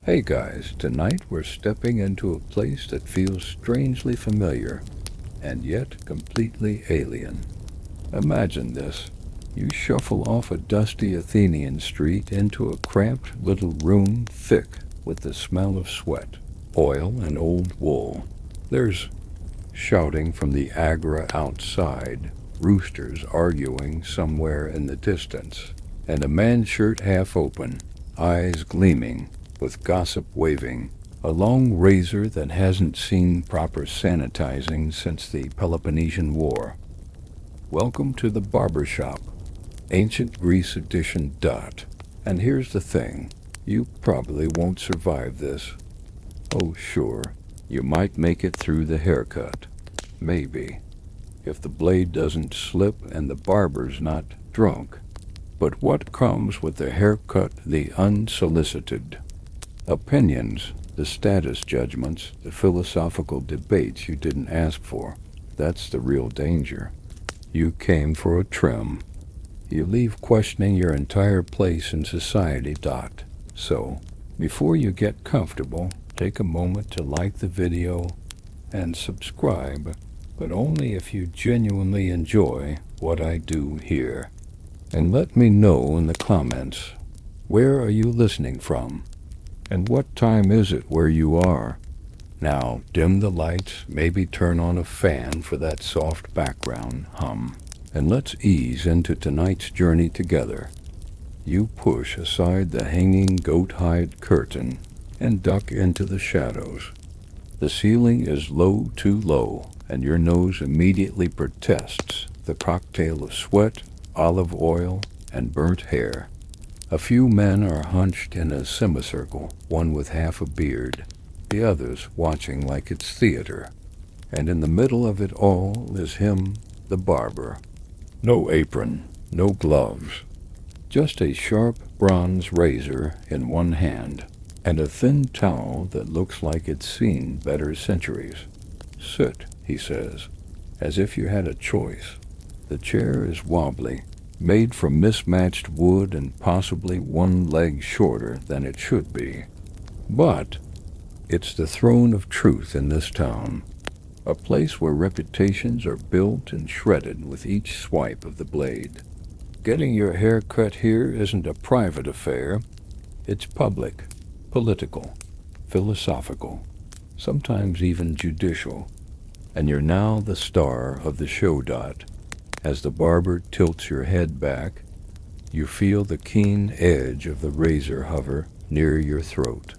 Hey guys, tonight we're stepping into a place that feels strangely familiar and yet completely alien. Imagine this. You shuffle off a dusty Athenian street into a cramped little room thick with the smell of sweat, oil, and old wool. There's shouting from the agora outside, roosters arguing somewhere in the distance, and a man's shirt half open, eyes gleaming, with gossip waving, a long razor that hasn't seen proper sanitizing since the Peloponnesian War. Welcome to the barbershop, ancient Greece edition. And here's the thing, you probably won't survive this. Oh sure, you might make it through the haircut. Maybe. If the blade doesn't slip and the barber's not drunk. But what comes with the haircut, the unsolicited? Opinions, the status judgments, the philosophical debates you didn't ask for. That's the real danger. You came for a trim. You leave questioning your entire place in society. So, before you get comfortable, take a moment to like the video and subscribe, but only if you genuinely enjoy what I do here. And let me know in the comments, where are you listening from? And what time is it where you are? Now, dim the lights, maybe turn on a fan for that soft background hum, and let's ease into tonight's journey together. You push aside the hanging goat-hide curtain and duck into the shadows. The ceiling is low, too low, and your nose immediately protests the cocktail of sweat, olive oil, and burnt hair. A few men are hunched in a semicircle, one with half a beard, the others watching like it's theater. And in the middle of it all is him, the barber. No apron, no gloves, just a sharp bronze razor in one hand, and a thin towel that looks like it's seen better centuries. Sit, he says, as if you had a choice. The chair is wobbly, made from mismatched wood and possibly one leg shorter than it should be. But it's the throne of truth in this town, a place where reputations are built and shredded with each swipe of the blade. Getting your hair cut here isn't a private affair. It's public, political, philosophical, sometimes even judicial. And you're now the star of the show. As the barber tilts your head back, you feel the keen edge of the razor hover near your throat.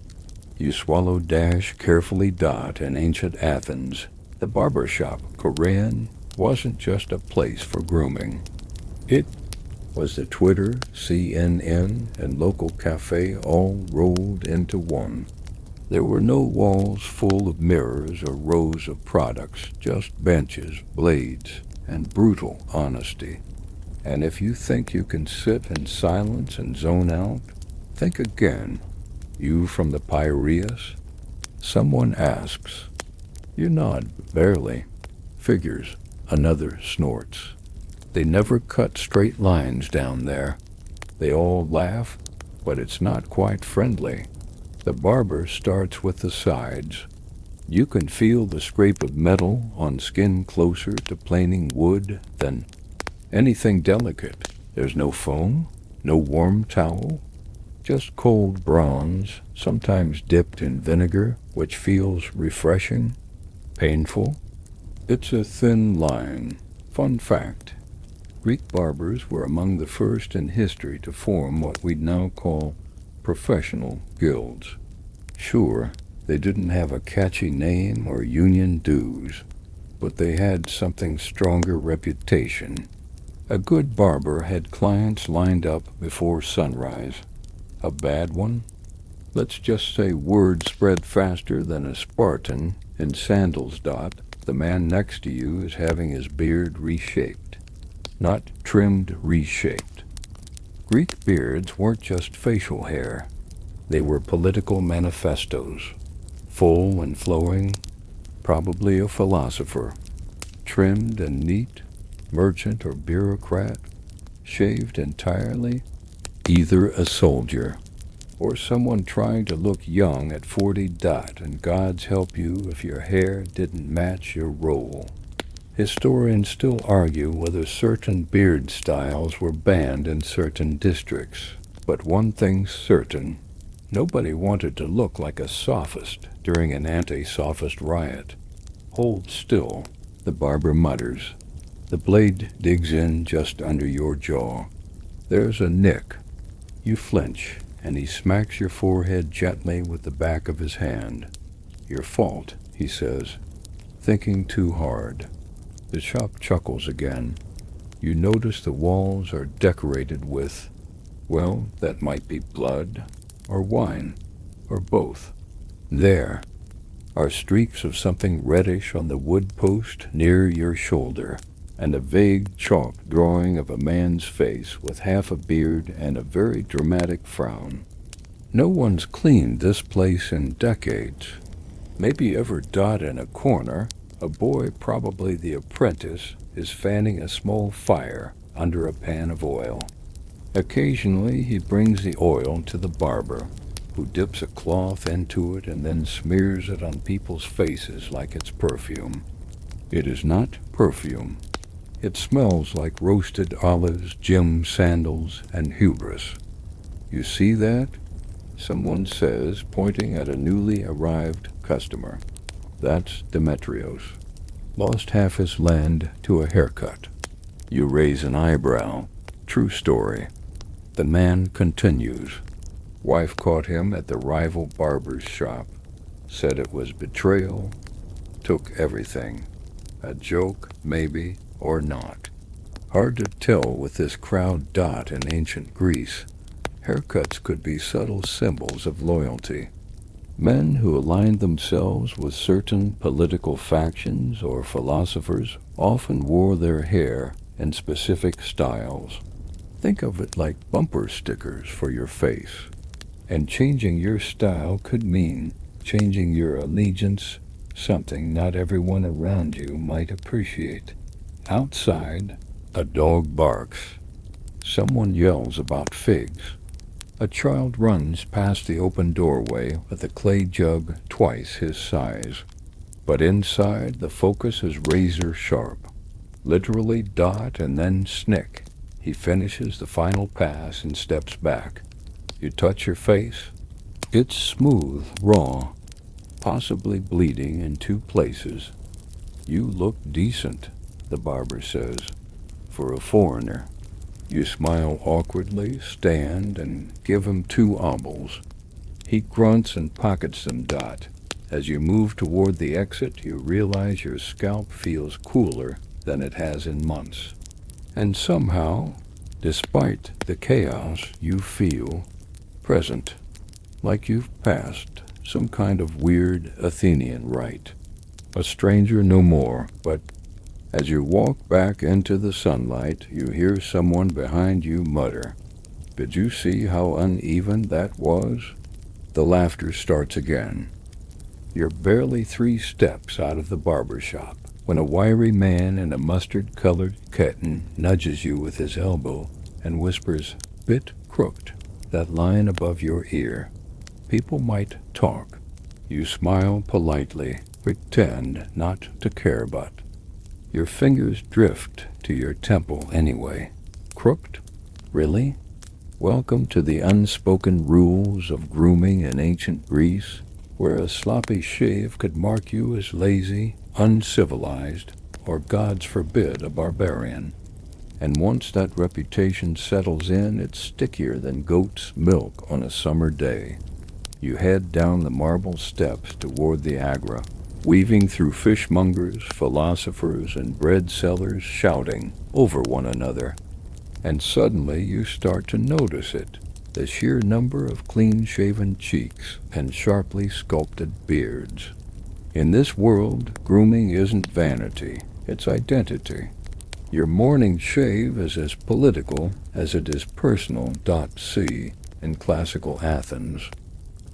You swallow carefully. In ancient Athens, the barbershop, Korean, wasn't just a place for grooming. It was the Twitter, CNN, and local cafe all rolled into one. There were no walls full of mirrors or rows of products, just benches, blades, and brutal honesty. And if you think you can sit in silence and zone out, think again. You from the Piraeus? Someone asks. You nod, barely. Figures. Another snorts. They never cut straight lines down there. They all laugh, but it's not quite friendly. The barber starts with the sides. You can feel the scrape of metal on skin closer to planing wood than anything delicate. There's no foam, no warm towel, just cold bronze, sometimes dipped in vinegar, which feels refreshing, painful. It's a thin line. Fun fact, Greek barbers were among the first in history to form what we'd now call professional guilds. Sure, they didn't have a catchy name or union dues, but they had something stronger reputation. A good barber had clients lined up before sunrise. A bad one? Let's just say word spread faster than a Spartan in sandals. The man next to you is having his beard reshaped. Not trimmed, reshaped. Greek beards weren't just facial hair. They were political manifestos. Full and flowing, probably a philosopher. Trimmed and neat, merchant or bureaucrat. Shaved entirely, either a soldier. or someone trying to look young at 40 dot, and God's help you if your hair didn't match your roll. Historians still argue whether certain beard styles were banned in certain districts, but one thing's certain: nobody wanted to look like a sophist during an anti-sophist riot. Hold still, the barber mutters. The blade digs in just under your jaw. There's a nick. You flinch, and he smacks your forehead gently with the back of his hand. Your fault, he says. Thinking too hard. The shop chuckles again. You notice the walls are decorated with, well, that might be blood, or wine, or both. There are streaks of something reddish on the wood post near your shoulder, and a vague chalk drawing of a man's face with half a beard and a very dramatic frown. No one's cleaned this place in decades. Maybe ever dot in a corner, a boy, probably the apprentice, is fanning a small fire under a pan of oil. Occasionally he brings the oil to the barber, who dips a cloth into it and then smears it on people's faces like it's perfume. It is not perfume. It smells like roasted olives, gym sandals, and hubris. You see that? Someone says, pointing at a newly arrived customer. That's Demetrios. Lost half his land to a haircut. You raise an eyebrow. True story. The man continues. Wife caught him at the rival barber's shop. Said it was betrayal. Took everything. A joke, maybe, or not. Hard to tell with this crowd dot in ancient Greece. Haircuts could be subtle symbols of loyalty. Men who aligned themselves with certain political factions or philosophers often wore their hair in specific styles. Think of it like bumper stickers for your face. And changing your style could mean changing your allegiance, something not everyone around you might appreciate. Outside, a dog barks. Someone yells about figs. A child runs past the open doorway with a clay jug twice his size. But inside, the focus is razor sharp. Literally dot and then snick. He finishes the final pass and steps back. You touch your face. It's smooth, raw, possibly bleeding in 2 places. You look decent, the barber says, for a foreigner. You smile awkwardly, stand, and give him 2 obols. He grunts and pockets them dot. As you move toward the exit, you realize your scalp feels cooler than it has in months. And somehow, despite the chaos, you feel present, like you've passed some kind of weird Athenian rite. A stranger no more, but as you walk back into the sunlight, you hear someone behind you mutter, "Did you see how uneven that was?" The laughter starts again. You're barely 3 steps out of the barbershop when a wiry man in a mustard-colored keten nudges you with his elbow and whispers, "Bit crooked," that line above your ear. People might talk. You smile politely, pretend not to care, but your fingers drift to your temple anyway. Crooked? Really? Welcome to the unspoken rules of grooming in ancient Greece, where a sloppy shave could mark you as lazy, uncivilized, or, gods forbid, a barbarian. And once that reputation settles in, it's stickier than goat's milk on a summer day. You head down the marble steps toward the Agra, weaving through fishmongers, philosophers, and bread sellers shouting over one another. And suddenly you start to notice it, the sheer number of clean-shaven cheeks and sharply sculpted beards. In this world, grooming isn't vanity, it's identity. Your morning shave is as political as it is personal. C in classical Athens.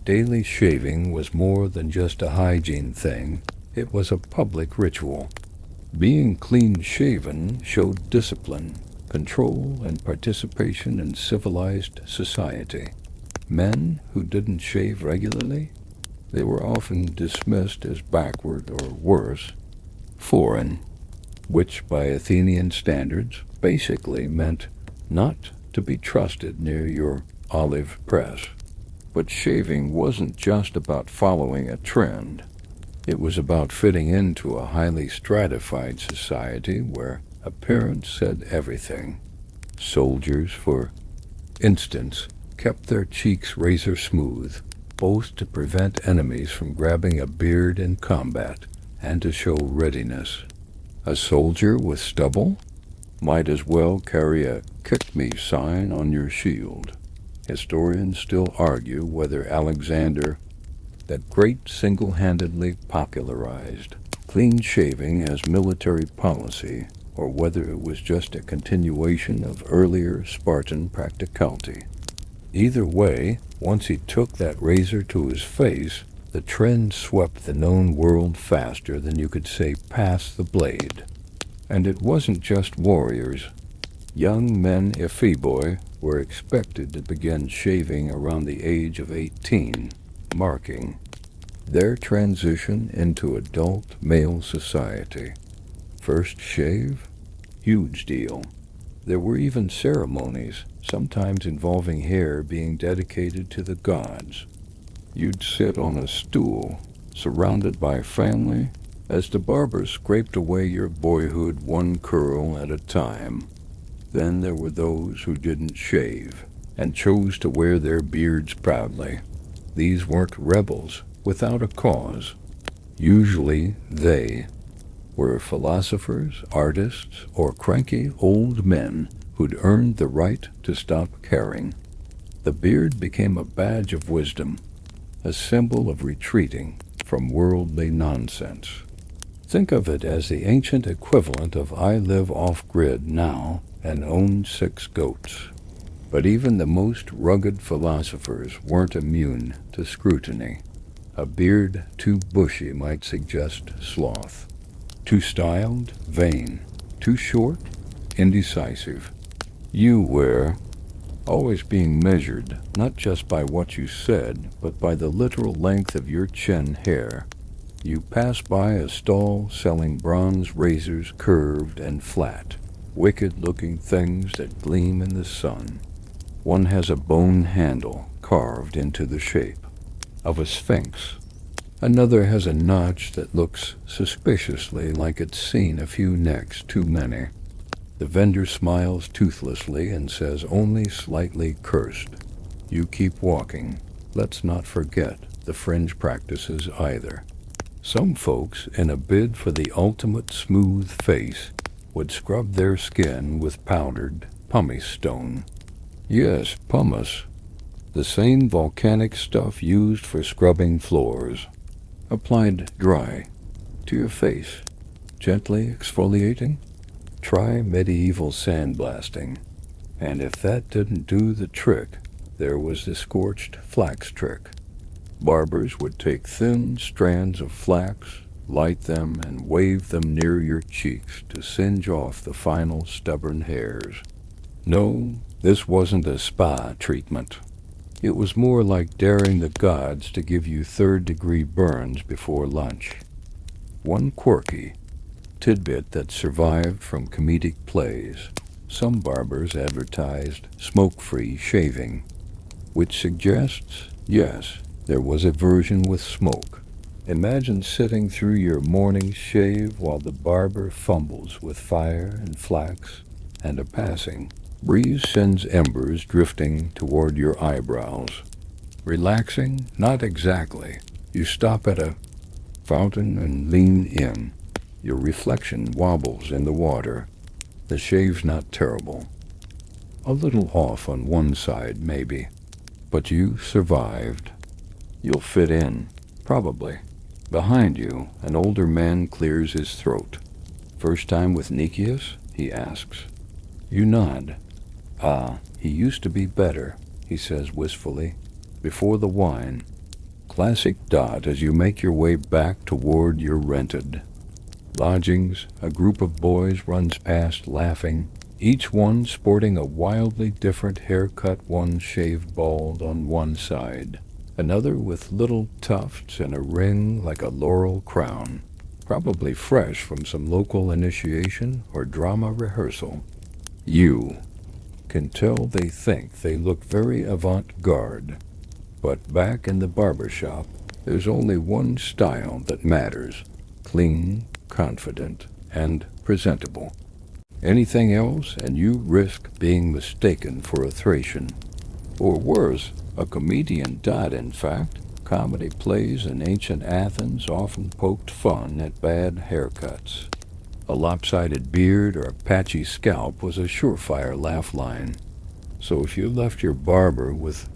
Daily shaving was more than just a hygiene thing, it was a public ritual. Being clean-shaven showed discipline, control, and participation in civilized society. Men who didn't shave regularly, they were often dismissed as backward or worse, foreign, which by Athenian standards basically meant not to be trusted near your olive press. But shaving wasn't just about following a trend. It was about fitting into a highly stratified society where appearance said everything. Soldiers, for instance, kept their cheeks razor smooth, both to prevent enemies from grabbing a beard in combat and to show readiness. A soldier with stubble might as well carry a "kick me" sign on your shield. Historians still argue whether Alexander the Great single-handedly popularized clean shaving as military policy, or whether it was just a continuation of earlier Spartan practicality. Either way, once he took that razor to his face, the trend swept the known world faster than you could say pass the blade. And it wasn't just warriors. Young men epheboi were expected to begin shaving around the age of 18, marking their transition into adult male society. First shave? Huge deal. There were even ceremonies, sometimes involving hair being dedicated to the gods. You'd sit on a stool, surrounded by family, as the barber scraped away your boyhood one curl at a time. Then there were those who didn't shave, and chose to wear their beards proudly. These weren't rebels without a cause. Usually they were philosophers, artists, or cranky old men who'd earned the right to stop caring. The beard became a badge of wisdom, a symbol of retreating from worldly nonsense. Think of it as the ancient equivalent of "I live off-grid now and own 6 goats." But even the most rugged philosophers weren't immune to scrutiny. A beard too bushy might suggest sloth. Too styled, vain. Too short, indecisive. You were always being measured, not just by what you said, but by the literal length of your chin hair. You pass by a stall selling bronze razors, curved and flat, wicked-looking things that gleam in the sun. One has a bone handle carved into the shape of a sphinx. Another has a notch that looks suspiciously like it's seen a few necks too many. The vendor smiles toothlessly and says only slightly cursed. You keep walking. Let's not forget the fringe practices either. Some folks, in a bid for the ultimate smooth face, would scrub their skin with powdered pumice stone. Yes, pumice. The same volcanic stuff used for scrubbing floors. Applied dry to your face, gently exfoliating. Try medieval sandblasting. And if that didn't do the trick, there was the scorched flax trick. Barbers would take thin strands of flax, light them, and wave them near your cheeks to singe off the final stubborn hairs. No, this wasn't a spa treatment. It was more like daring the gods to give you third-degree burns before lunch. One quirky tidbit that survived from comedic plays: some barbers advertised smoke-free shaving, which suggests, yes, there was a version with smoke. Imagine sitting through your morning shave while the barber fumbles with fire and flax, and a passing breeze sends embers drifting toward your eyebrows. Relaxing? Not exactly. You stop at a fountain and lean in. Your reflection wobbles in the water. The shave's not terrible. A little off on one side, maybe. But you survived. You'll fit in, probably. Behind you, an older man clears his throat. "First time with Nicias?" he asks. You nod. "Ah, he used to be better," he says wistfully, "before the wine." Classic dot as you make your way back toward your rented lodgings. A group of boys runs past laughing, each one sporting a wildly different haircut, one shaved bald on one side, another with little tufts and a ring like a laurel crown, probably fresh from some local initiation or drama rehearsal. You can tell they think they look very avant-garde, but back in the barbershop, there's only one style that matters: clean, confident, and presentable. Anything else, and you risk being mistaken for a Thracian. Or worse, a comedian. In fact, comedy plays in ancient Athens often poked fun at bad haircuts. A lopsided beard or a patchy scalp was a surefire laugh line. So if you left your barber with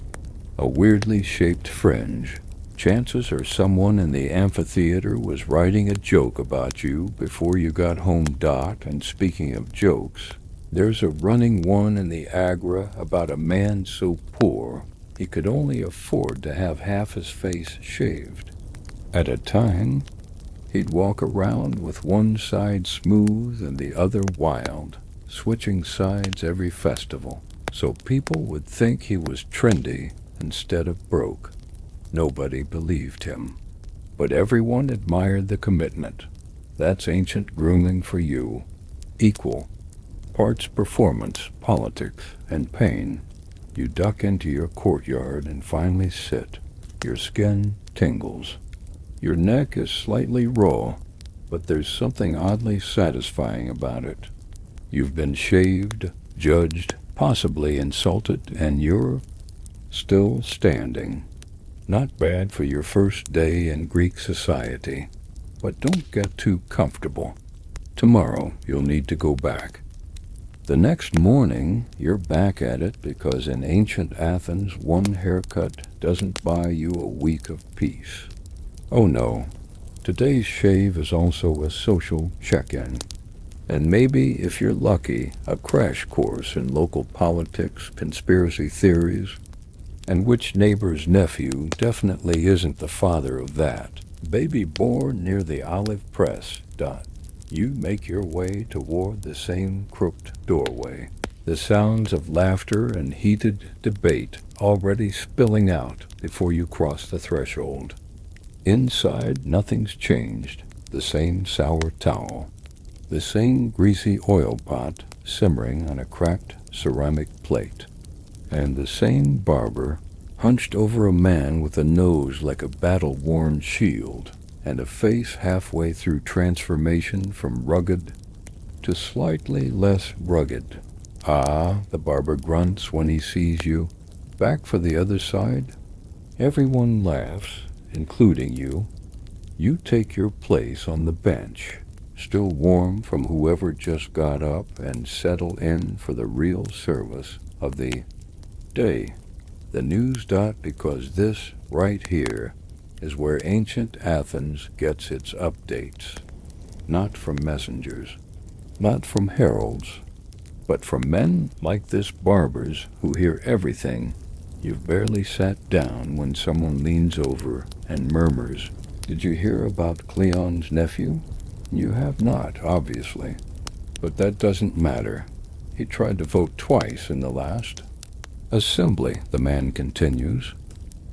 a weirdly shaped fringe, chances are someone in the amphitheater was writing a joke about you before you got home. And speaking of jokes, there's a running one in the Agra about a man so poor he could only afford to have half his face shaved. At a time, he'd walk around with one side smooth and the other wild, switching sides every festival, so people would think he was trendy instead of broke. Nobody believed him, but everyone admired the commitment. That's ancient grooming for you. Equal parts performance, politics, and pain. You duck into your courtyard and finally sit. Your skin tingles. Your neck is slightly raw, but there's something oddly satisfying about it. You've been shaved, judged, possibly insulted, and you're still standing. Not bad for your first day in Greek society, but don't get too comfortable. Tomorrow you'll need to go back. The next morning you're back at it because in ancient Athens one haircut doesn't buy you a week of peace. Oh no, today's shave is also a social check-in. And maybe, if you're lucky, a crash course in local politics, conspiracy theories, and which neighbor's nephew definitely isn't the father of that baby born near the olive press. You make your way toward the same crooked doorway, the sounds of laughter and heated debate already spilling out before you cross the threshold. Inside, nothing's changed. The same sour towel, the same greasy oil pot simmering on a cracked ceramic plate, and the same barber hunched over a man with a nose like a battle-worn shield and a face halfway through transformation from rugged to slightly less rugged. Ah, the barber grunts when he sees you. Back for the other side? Everyone laughs, including you. You take your place on the bench, still warm from whoever just got up, and settle in for the real service of the day. The news. Because this right here is where ancient Athens gets its updates. Not from messengers, not from heralds, but from men like this barbers who hear everything. You've barely sat down when someone leans over and murmurs, "Did you hear about Cleon's nephew?" You have not, obviously, but that doesn't matter. He tried to vote twice in the last assembly, the man continues.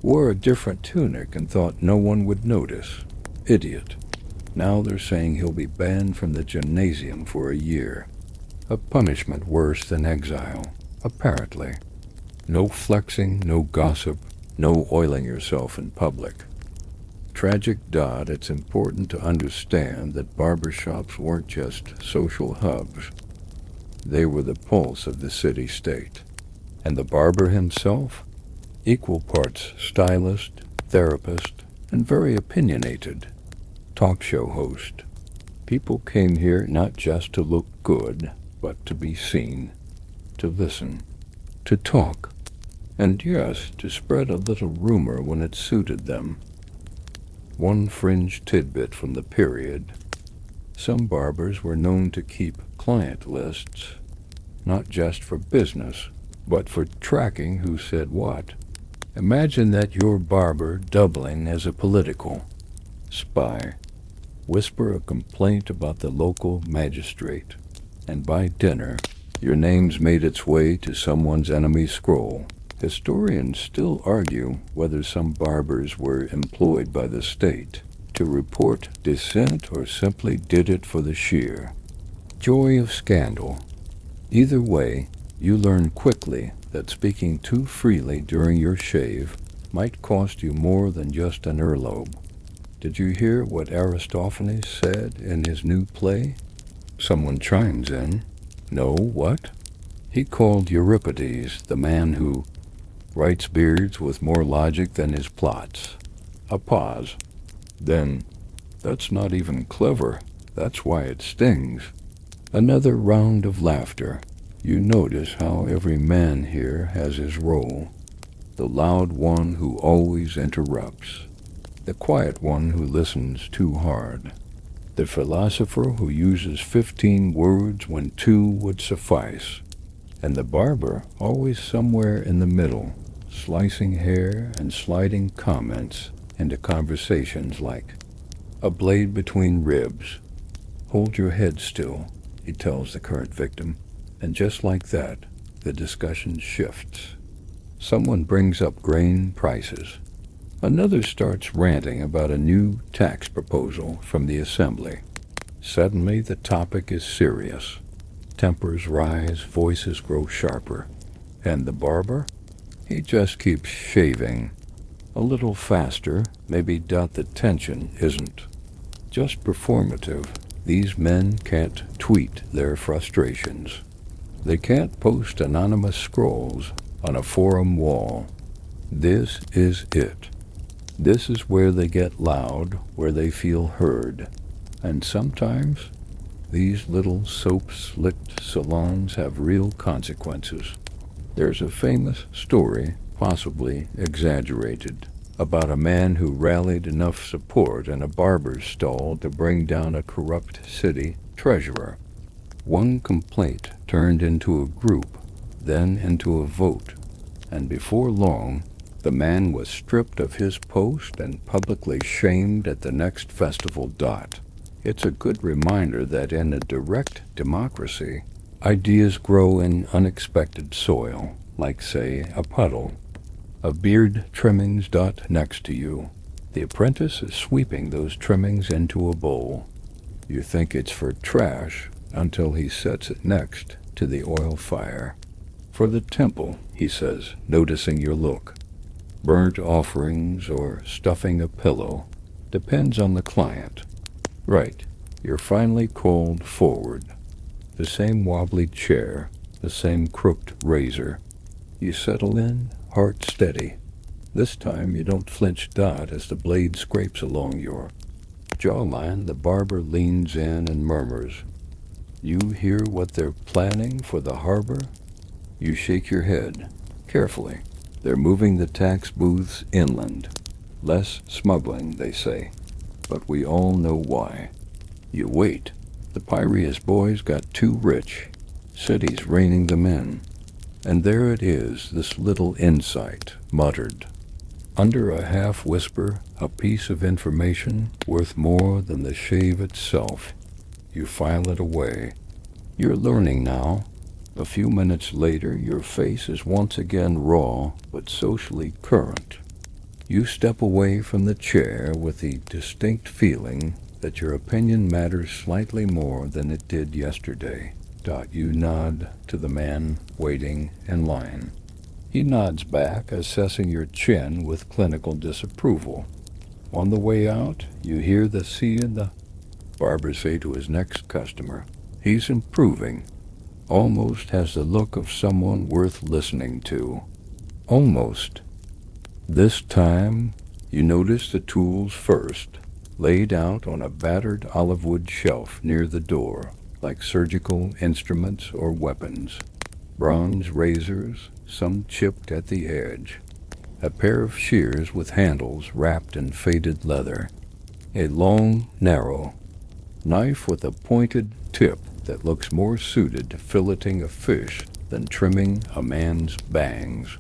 Wore a different tunic and thought no one would notice. Idiot. Now they're saying he'll be banned from the gymnasium for a year. A punishment worse than exile, apparently. No flexing, no gossip, no oiling yourself in public. Tragic. It's important to understand that barbershops weren't just social hubs. They were the pulse of the city-state. And the barber himself? Equal parts stylist, therapist, and very opinionated. Talk show host. People came here not just to look good, but to be seen, to listen, to talk, and yes, to spread a little rumor when it suited them. One fringe tidbit from the period. Some barbers were known to keep client lists, not just for business, but for tracking who said what. Imagine that your barber doubling as a political spy. Whisper a complaint about the local magistrate, and by dinner, Your name's made its way to someone's enemy scroll. Historians still argue whether some barbers were employed by the state to report dissent or simply did it for the sheer joy of scandal. Either way, you learn quickly that speaking too freely during your shave might cost you more than just an earlobe. Did you hear what Aristophanes said in his new play? Someone chimes in. No, what? He called Euripides the man who writes beards with more logic than his plots. A pause. Then, that's not even clever. That's why it stings. Another round of laughter. You notice how every man here has his role. The loud one who always interrupts. The quiet one who listens too hard. The philosopher who uses 15 words when 2 would suffice. And the barber always somewhere in the middle, slicing hair and sliding comments into conversations like, "A blade between ribs. Hold your head still," he tells the current victim. And just like that, the discussion shifts. Someone brings up grain prices. Another starts ranting about a new tax proposal from the assembly. Suddenly the topic is serious. Tempers rise, voices grow sharper. And the barber? He just keeps shaving. A little faster, maybe the tension isn't just performative. These men can't tweet their frustrations. They can't post anonymous scrolls on a forum wall. This is it. This is where they get loud, where they feel heard. And sometimes, these little soap-slicked salons have real consequences. There's a famous story, possibly exaggerated, about a man who rallied enough support in a barber's stall to bring down a corrupt city treasurer. One complaint turned into a group, then into a vote, and before long, the man was stripped of his post and publicly shamed at the next festival dot. It's a good reminder that in a direct democracy, ideas grow in unexpected soil, like, say, a puddle. A beard trimmings dot next to you. The apprentice is sweeping those trimmings into a bowl. You think it's for trash until he sets it next to the oil fire. For the temple, he says, noticing your look. Burnt offerings or stuffing a pillow depends on the client. Right, you're finally called forward. The same wobbly chair, the same crooked razor. You settle in, heart steady. This time you don't flinch as the blade scrapes along your jawline. The barber leans in and murmurs, "You hear what they're planning for the harbor?" You shake your head, carefully. They're moving the tax booths inland. Less smuggling, they say. But we all know why. You wait. The Piraeus boys got too rich. Cities reining them in. And there it is, this little insight, muttered. Under a half-whisper, a piece of information worth more than the shave itself. You file it away. You're learning now. A few minutes later, your face is once again raw, but socially current. You step away from the chair with the distinct feeling that your opinion matters slightly more than it did yesterday. You nod to the man waiting in line. He nods back, assessing your chin with clinical disapproval. On the way out, you hear the barber say to his next customer, "He's improving. Almost has the look of someone worth listening to." Almost. This time, you notice the tools first, laid out on a battered olive wood shelf near the door, like surgical instruments or weapons. Bronze razors, some chipped at the edge. A pair of shears with handles wrapped in faded leather. A long, narrow knife with a pointed tip that looks more suited to filleting a fish than trimming a man's bangs.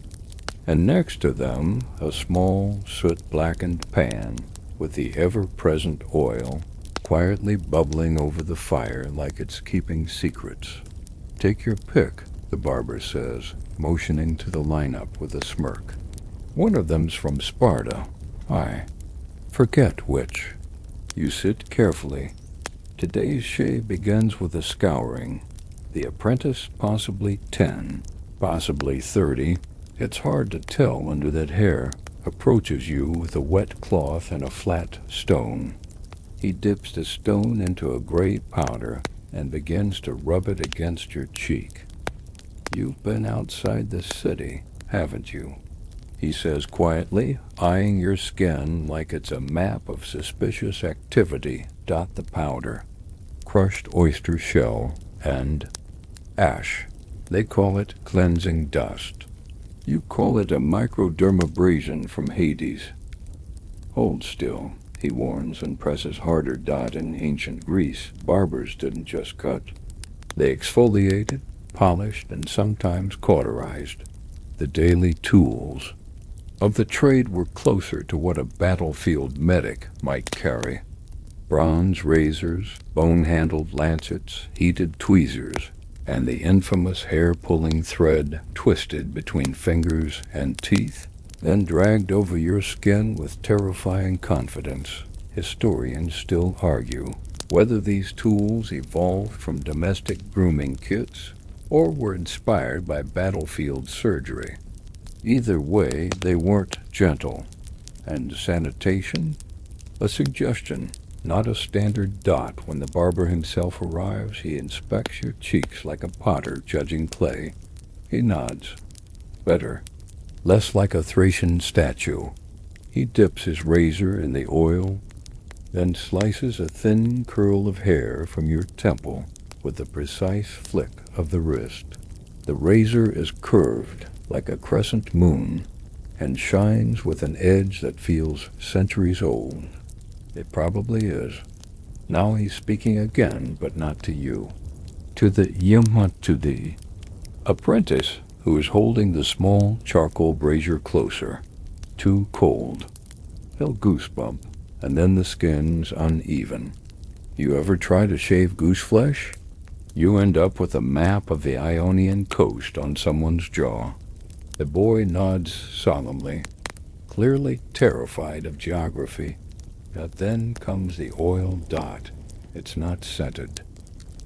And next to them, a small, soot-blackened pan with the ever-present oil quietly bubbling over the fire like it's keeping secrets. Take your pick, the barber says, motioning to the lineup with a smirk. One of them's from Sparta. I forget which. You sit carefully. Today's shave begins with a scouring. The apprentice, possibly 10, possibly 30, it's hard to tell under that hair, approaches you with a wet cloth and a flat stone. He dips the stone into a gray powder and begins to rub it against your cheek. You've been outside the city, haven't you? He says quietly, eyeing your skin like it's a map of suspicious activity. Dot the powder. Crushed oyster shell and ash. They call it cleansing dust. You call it a microdermabrasion from Hades. Hold still, he warns and presses harder. Dot. In ancient Greece, barbers didn't just cut. They exfoliated, polished, and sometimes cauterized. The daily tools of the trade were closer to what a battlefield medic might carry. Bronze razors, bone-handled lancets, heated tweezers, and the infamous hair-pulling thread twisted between fingers and teeth, then dragged over your skin with terrifying confidence. Historians still argue whether these tools evolved from domestic grooming kits or were inspired by battlefield surgery. Either way, they weren't gentle. And sanitation? A suggestion, not a standard. Dot. When the barber himself arrives, he inspects your cheeks like a potter judging clay. He nods. Better. Less like a Thracian statue. He dips his razor in the oil, then slices a thin curl of hair from your temple with a precise flick of the wrist. The razor is curved like a crescent moon and shines with an edge that feels centuries old. It probably is. Now he's speaking again, but not to you. To the the apprentice who is holding the small charcoal brazier closer. Too cold. He'll goosebump, and then the skin's uneven. You ever try to shave goose flesh? You end up with a map of the Ionian coast on someone's jaw. The boy nods solemnly, clearly terrified of geography. But then comes the oil. Dot. It's not scented.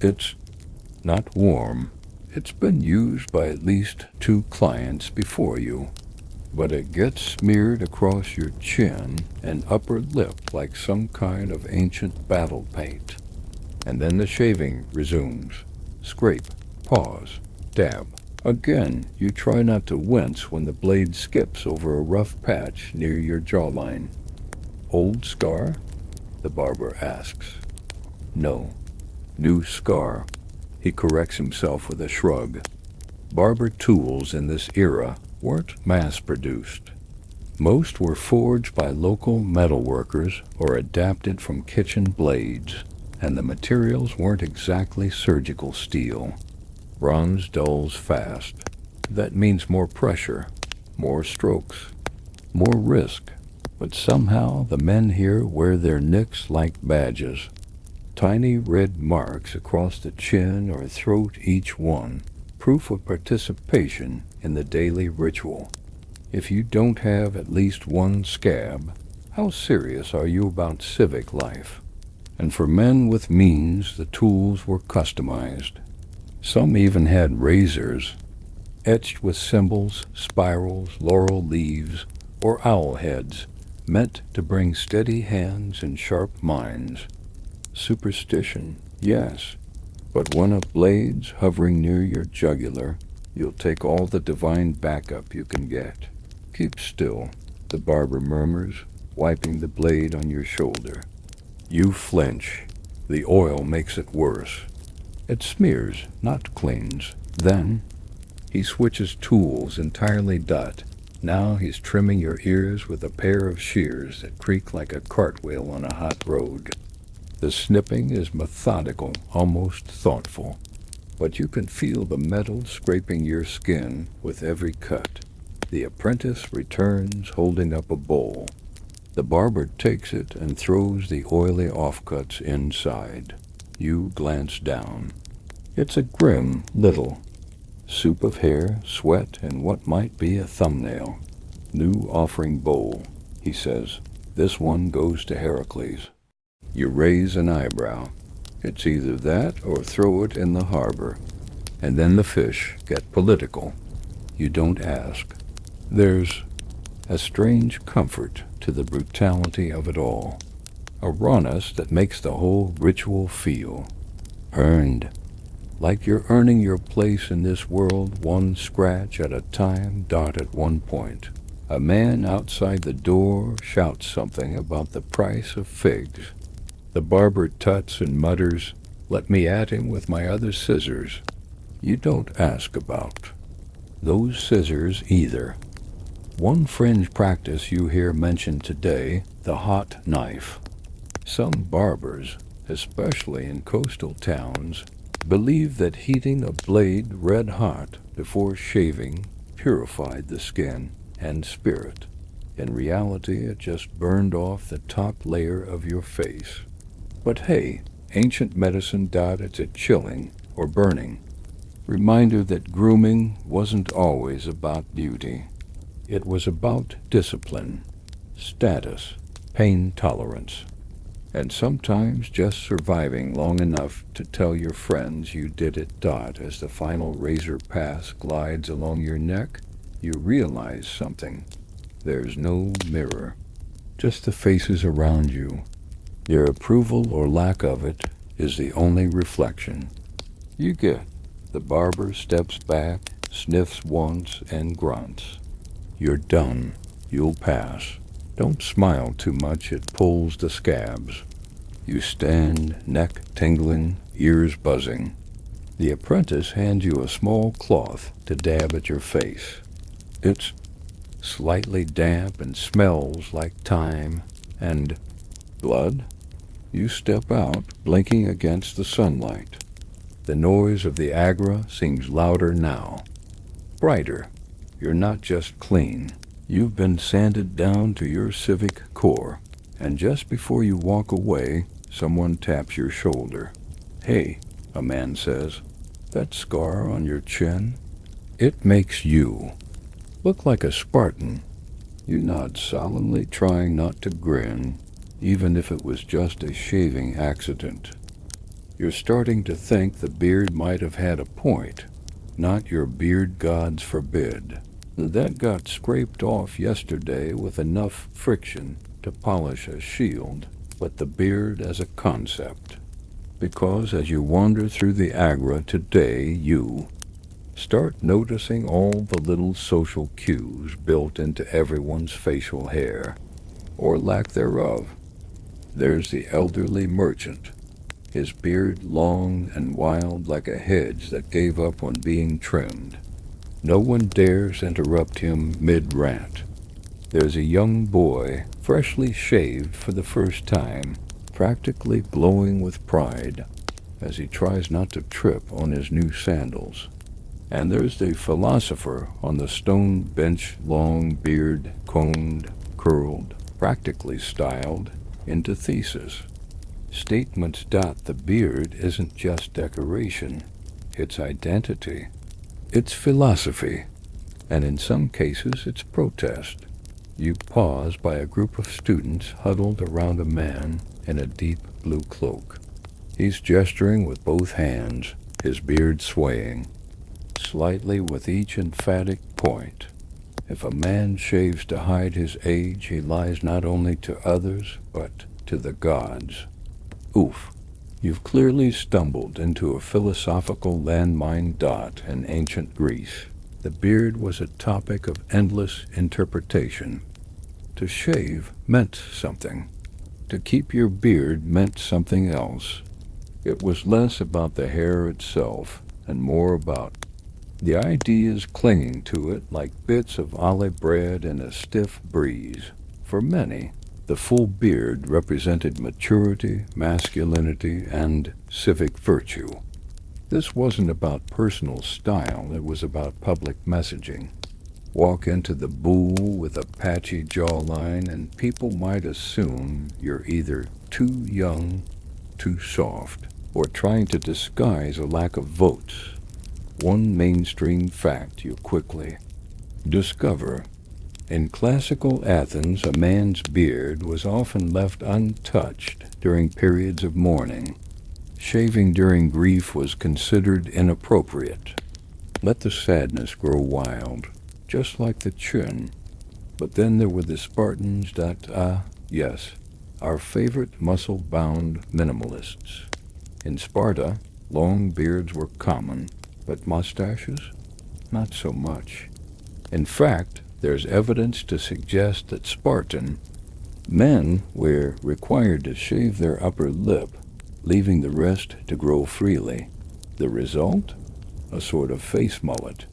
It's not warm. It's been used by at least 2 clients before you. But it gets smeared across your chin and upper lip like some kind of ancient battle paint. And then the shaving resumes. Scrape, pause, dab. Again, you try not to wince when the blade skips over a rough patch near your jawline. Old scar? The barber asks. No. New scar. He corrects himself with a shrug. Barber tools in this era weren't mass-produced. Most were forged by local metalworkers or adapted from kitchen blades, and the materials weren't exactly surgical steel. Bronze dulls fast. That means more pressure, more strokes, more risk. But somehow the men here wear their nicks like badges. Tiny red marks across the chin or throat, each one, proof of participation in the daily ritual. If you don't have at least one scab, how serious are you about civic life? And for men with means, the tools were customized. Some even had razors, etched with symbols, spirals, laurel leaves, or owl heads, meant to bring steady hands and sharp minds. Superstition, yes, but one of blades hovering near your jugular, you'll take all the divine backup you can get. Keep still, the barber murmurs, wiping the blade on your shoulder. You flinch. The oil makes it worse. It smears, not cleans. Then, he switches tools entirely. Dot. Now he's trimming your ears with a pair of shears that creak like a cartwheel on a hot road. The snipping is methodical, almost thoughtful, but you can feel the metal scraping your skin with every cut. The apprentice returns holding up a bowl. The barber takes it and throws the oily offcuts inside. You glance down. It's a grim little soup of hair, sweat, and what might be a thumbnail. New offering bowl, he says. This one goes to Heracles. You raise an eyebrow. It's either that or throw it in the harbor. And then the fish get political. You don't ask. There's a strange comfort to the brutality of it all. A rawness that makes the whole ritual feel earned. Like you're earning your place in this world one scratch at a time. At one point, a man outside the door shouts something about the price of figs. The barber tuts and mutters, "Let me at him with my other scissors." You don't ask about those scissors either. One fringe practice you hear mentioned today, the hot knife. Some barbers, especially in coastal towns, believe that heating a blade red hot before shaving purified the skin and spirit. In reality, it just burned off the top layer of your face. But hey, ancient medicine it's a chilling or burning reminder that grooming wasn't always about beauty. It was about discipline, status, pain tolerance, and sometimes just surviving long enough to tell your friends you did it. As the final razor pass glides along your neck, you realize something. There's no mirror, just the faces around you. Their approval or lack of it is the only reflection you get. The barber steps back, sniffs once, and grunts. You're done. You'll pass. Don't smile too much, it pulls the scabs. You stand, neck tingling, ears buzzing. The apprentice hands you a small cloth to dab at your face. It's slightly damp and smells like thyme and blood. You step out, blinking against the sunlight. The noise of the agra seems louder now, brighter. You're not just clean. You've been sanded down to your civic core. And just before you walk away, someone taps your shoulder. "Hey," a man says, "that scar on your chin? It makes you look like a Spartan." You nod solemnly, trying not to grin, even if it was just a shaving accident. You're starting to think the beard might have had a point. Not your beard gods forbid. That got scraped off yesterday with enough friction to polish a shield, but the beard as a concept. Because as you wander through the agra today, you start noticing all the little social cues built into everyone's facial hair, or lack thereof. There's the elderly merchant, his beard long and wild like a hedge that gave up on being trimmed. No one dares interrupt him mid-rant. There's a young boy, freshly shaved for the first time, practically glowing with pride as he tries not to trip on his new sandals. And there's the philosopher on the stone bench, long beard, combed, curled, practically styled into thesis. Statements. The beard isn't just decoration, it's identity. It's philosophy, and in some cases it's protest. You pause by a group of students huddled around a man in a deep blue cloak. He's gesturing with both hands, his beard swaying slightly with each emphatic point. If a man shaves to hide his age, he lies not only to others, but to the gods. Oof. You've clearly stumbled into a philosophical landmine. In ancient Greece, the beard was a topic of endless interpretation. To shave meant something. To keep your beard meant something else. It was less about the hair itself and more about the ideas clinging to it like bits of olive bread in a stiff breeze. For many, the full beard represented maturity, masculinity, and civic virtue. This wasn't about personal style, it was about public messaging. Walk into the Bull with a patchy jawline and people might assume you're either too young, too soft, or trying to disguise a lack of votes. One mainstream fact you quickly discover. In classical Athens, a man's beard was often left untouched during periods of mourning. Shaving during grief was considered inappropriate. Let the sadness grow wild, just like the chin. But then there were the Spartans yes, our favorite muscle-bound minimalists. In Sparta, long beards were common, but mustaches? Not so much. In fact, there's evidence to suggest that Spartan men were required to shave their upper lip, leaving the rest to grow freely. The result? A sort of face mullet.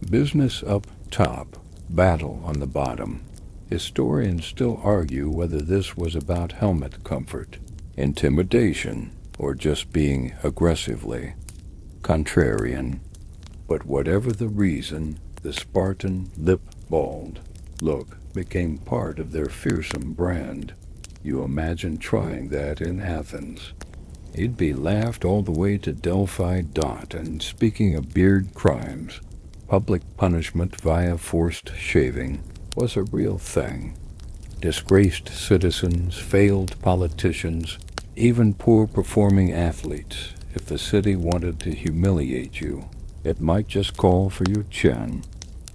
Business up top, battle on the bottom. Historians still argue whether this was about helmet comfort, intimidation, or just being aggressively contrarian. But whatever the reason, the Spartan lip-bald look became part of their fearsome brand. You imagine trying that in Athens. You'd be laughed all the way to Delphi. And speaking of beard crimes, public punishment via forced shaving was a real thing. Disgraced citizens, failed politicians, even poor-performing athletes, if the city wanted to humiliate you, it might just call for your chin.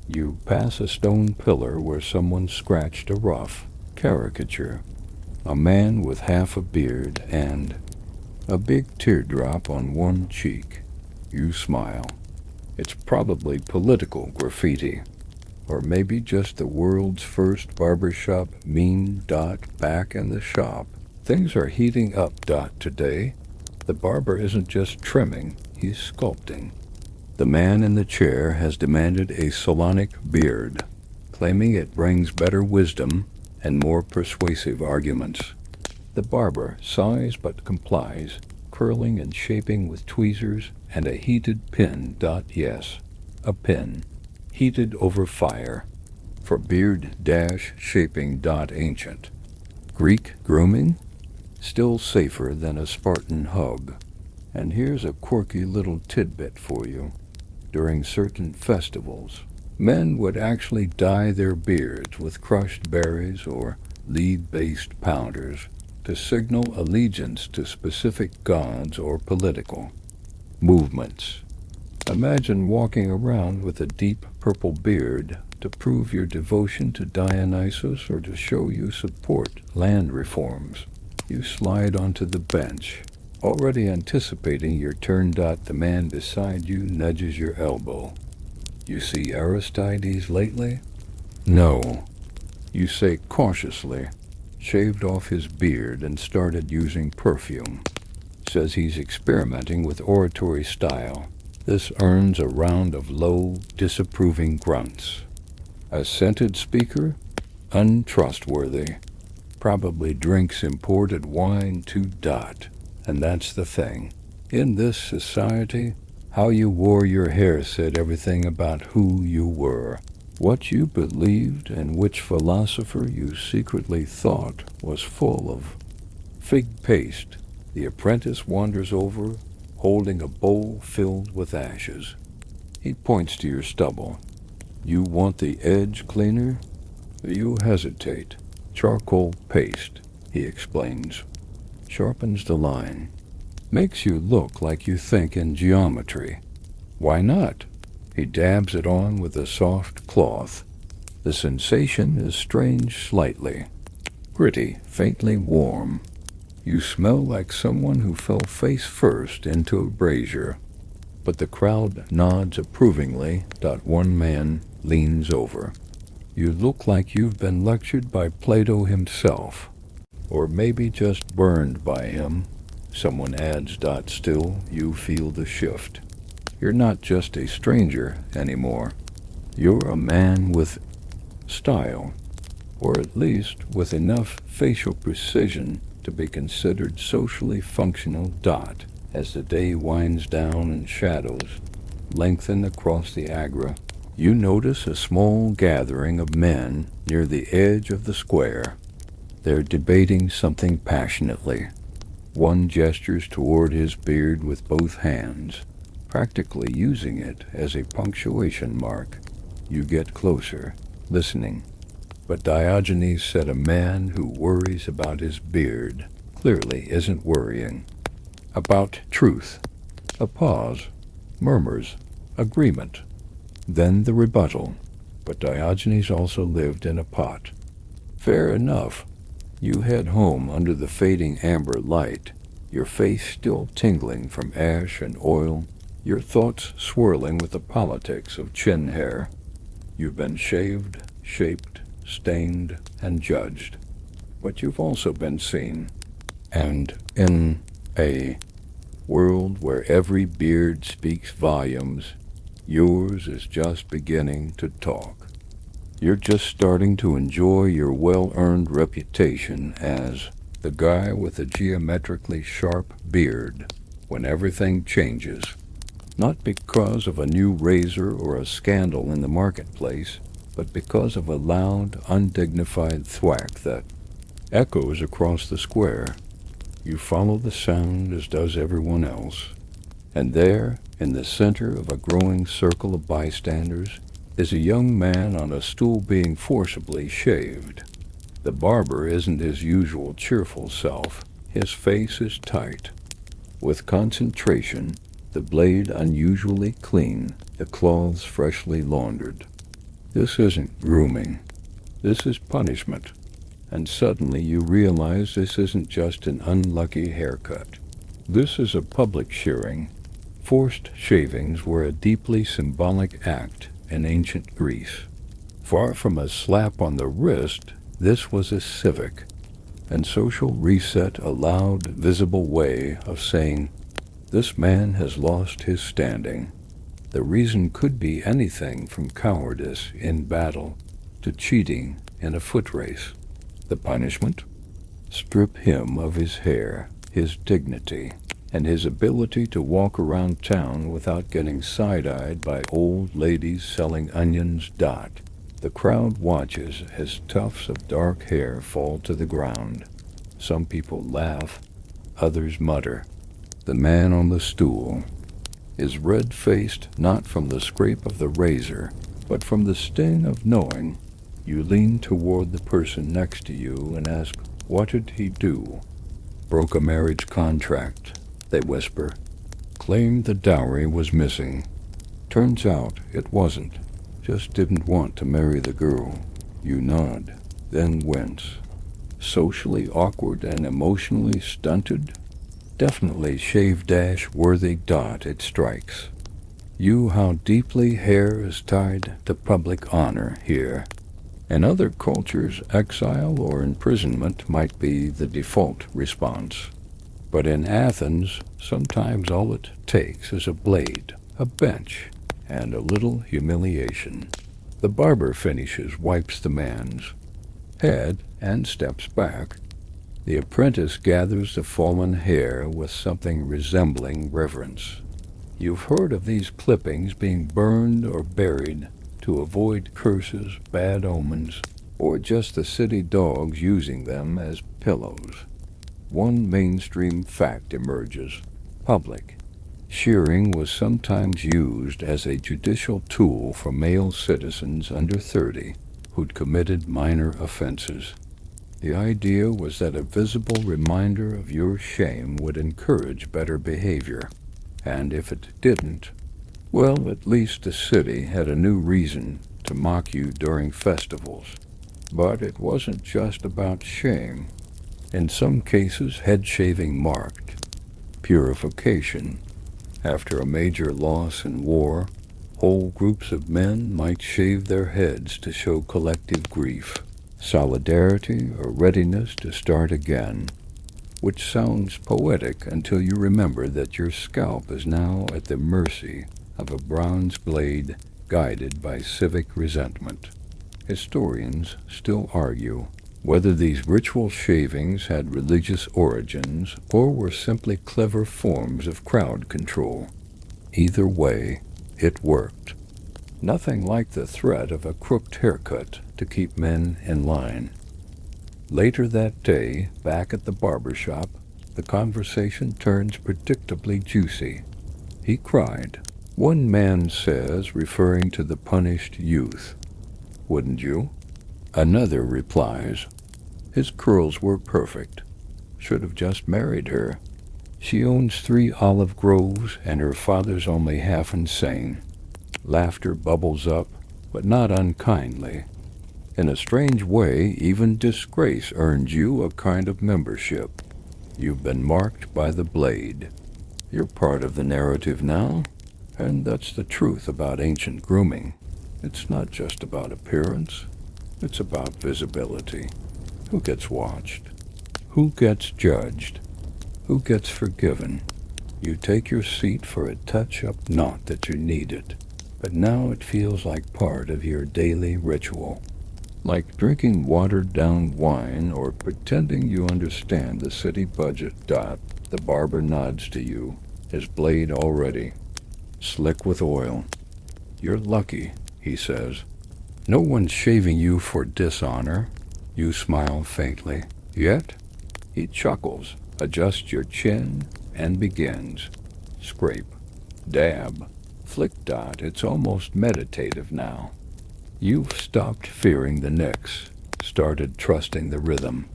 You pass a stone pillar where someone scratched a rough caricature. A man with half a beard and a big teardrop on one cheek. You smile. It's probably political graffiti, or maybe just the world's first barbershop meme. Back in the shop. Things are heating up. Today, the barber isn't just trimming, he's sculpting. The man in the chair has demanded a Solonic beard, claiming it brings better wisdom and more persuasive arguments. The barber sighs but complies, curling and shaping with tweezers and a heated pin. Yes, a pin, heated over fire, for beard-shaping. Ancient Greek grooming? Still safer than a Spartan hug. And here's a quirky little tidbit for you. During certain festivals, men would actually dye their beards with crushed berries or lead-based powders to signal allegiance to specific gods or political movements. Imagine walking around with a deep purple beard to prove your devotion to Dionysus or to show you support land reforms. You slide onto the bench, already anticipating your turn. The man beside you nudges your elbow. You see Aristides lately? No. You say cautiously, shaved off his beard and started using perfume. Says he's experimenting with oratory style. This earns a round of low, disapproving grunts. A scented speaker? Untrustworthy. Probably drinks imported wine too. And that's the thing. In this society, how you wore your hair said everything about who you were, what you believed, and which philosopher you secretly thought was full of fig paste. The apprentice wanders over, holding a bowl filled with ashes. He points to your stubble. You want the edge cleaner? You hesitate. Charcoal paste, he explains. Sharpens the line. Makes you look like you think in geometry. Why not? He dabs it on with a soft cloth. The sensation is strange slightly. Gritty, faintly warm. You smell like someone who fell face first into a brazier. But the crowd nods approvingly. One man leans over. You look like you've been lectured by Plato himself. Or maybe just burned by him. Someone adds. Still, you feel the shift. You're not just a stranger anymore. You're a man with style, or at least with enough facial precision to be considered socially functional. As the day winds down and shadows lengthen across the agora, you notice a small gathering of men near the edge of the square. They're debating something passionately. One gestures toward his beard with both hands, practically using it as a punctuation mark. You get closer, listening. But Diogenes said a man who worries about his beard clearly isn't worrying about truth. A pause, murmurs, agreement. Then the rebuttal. But Diogenes also lived in a pot. Fair enough. You head home under the fading amber light, your face still tingling from ash and oil, your thoughts swirling with the politics of chin hair. You've been shaved, shaped, stained, and judged. But you've also been seen. And in a world where every beard speaks volumes, yours is just beginning to talk. You're just starting to enjoy your well-earned reputation as the guy with a geometrically sharp beard when everything changes. Not because of a new razor or a scandal in the marketplace, but because of a loud, undignified thwack that echoes across the square. You follow the sound as does everyone else. And there, in the center of a growing circle of bystanders, is a young man on a stool being forcibly shaved. The barber isn't his usual cheerful self. His face is tight. With concentration, the blade unusually clean, the cloths freshly laundered. This isn't grooming. This is punishment. And suddenly you realize this isn't just an unlucky haircut. This is a public shearing. Forced shavings were a deeply symbolic act in ancient Greece. Far from a slap on the wrist, this was a civic and social reset, a loud, visible way of saying, this man has lost his standing. The reason could be anything from cowardice in battle to cheating in a foot race. The punishment? Strip him of his hair, his dignity, and his ability to walk around town without getting side-eyed by old ladies selling onions. The crowd watches as tufts of dark hair fall to the ground. Some people laugh, others mutter. The man on the stool is red-faced not from the scrape of the razor, but from the sting of knowing. You lean toward the person next to you and ask, what did he do? Broke a marriage contract, they whisper. Claimed the dowry was missing. Turns out it wasn't. Just didn't want to marry the girl. You nod, then wince. Socially awkward and emotionally stunted? Definitely shave-worthy. It strikes you how deeply hair is tied to public honor here. In other cultures, exile or imprisonment might be the default response. But in Athens, sometimes all it takes is a blade, a bench, and a little humiliation. The barber finishes, wipes the man's head, and steps back. The apprentice gathers the fallen hair with something resembling reverence. You've heard of these clippings being burned or buried to avoid curses, bad omens, or just the city dogs using them as pillows. One mainstream fact emerges. Public shearing was sometimes used as a judicial tool for male citizens under 30 who'd committed minor offenses. The idea was that a visible reminder of your shame would encourage better behavior, and if it didn't, well, at least the city had a new reason to mock you during festivals. But it wasn't just about shame. In some cases, head shaving marked purification. After a major loss in war, whole groups of men might shave their heads to show collective grief, solidarity, or readiness to start again, which sounds poetic until you remember that your scalp is now at the mercy of a bronze blade guided by civic resentment. Historians still argue whether these ritual shavings had religious origins or were simply clever forms of crowd control. Either way, it worked. Nothing like the threat of a crooked haircut to keep men in line. Later that day, back at the barbershop, the conversation turns predictably juicy. He cried. One man says, referring to the punished youth. Wouldn't you? Another replies, his curls were perfect. Should have just married her. She owns 3 olive groves and her father's only half insane. Laughter bubbles up, but not unkindly. In a strange way, even disgrace earns you a kind of membership. You've been marked by the blade. You're part of the narrative now, and that's the truth about ancient grooming. It's not just about appearance, it's about visibility. Who gets watched? Who gets judged? Who gets forgiven? You take your seat for a touch-up, not that you need it, but now it feels like part of your daily ritual. Like drinking watered-down wine or pretending you understand the city budget. The barber nods to you, his blade already, slick with oil. You're lucky, he says. No one's shaving you for dishonor. You smile faintly. Yet, he chuckles, adjusts your chin, and begins. Scrape, dab, flick. It's almost meditative now. You've stopped fearing the nicks, started trusting the rhythm,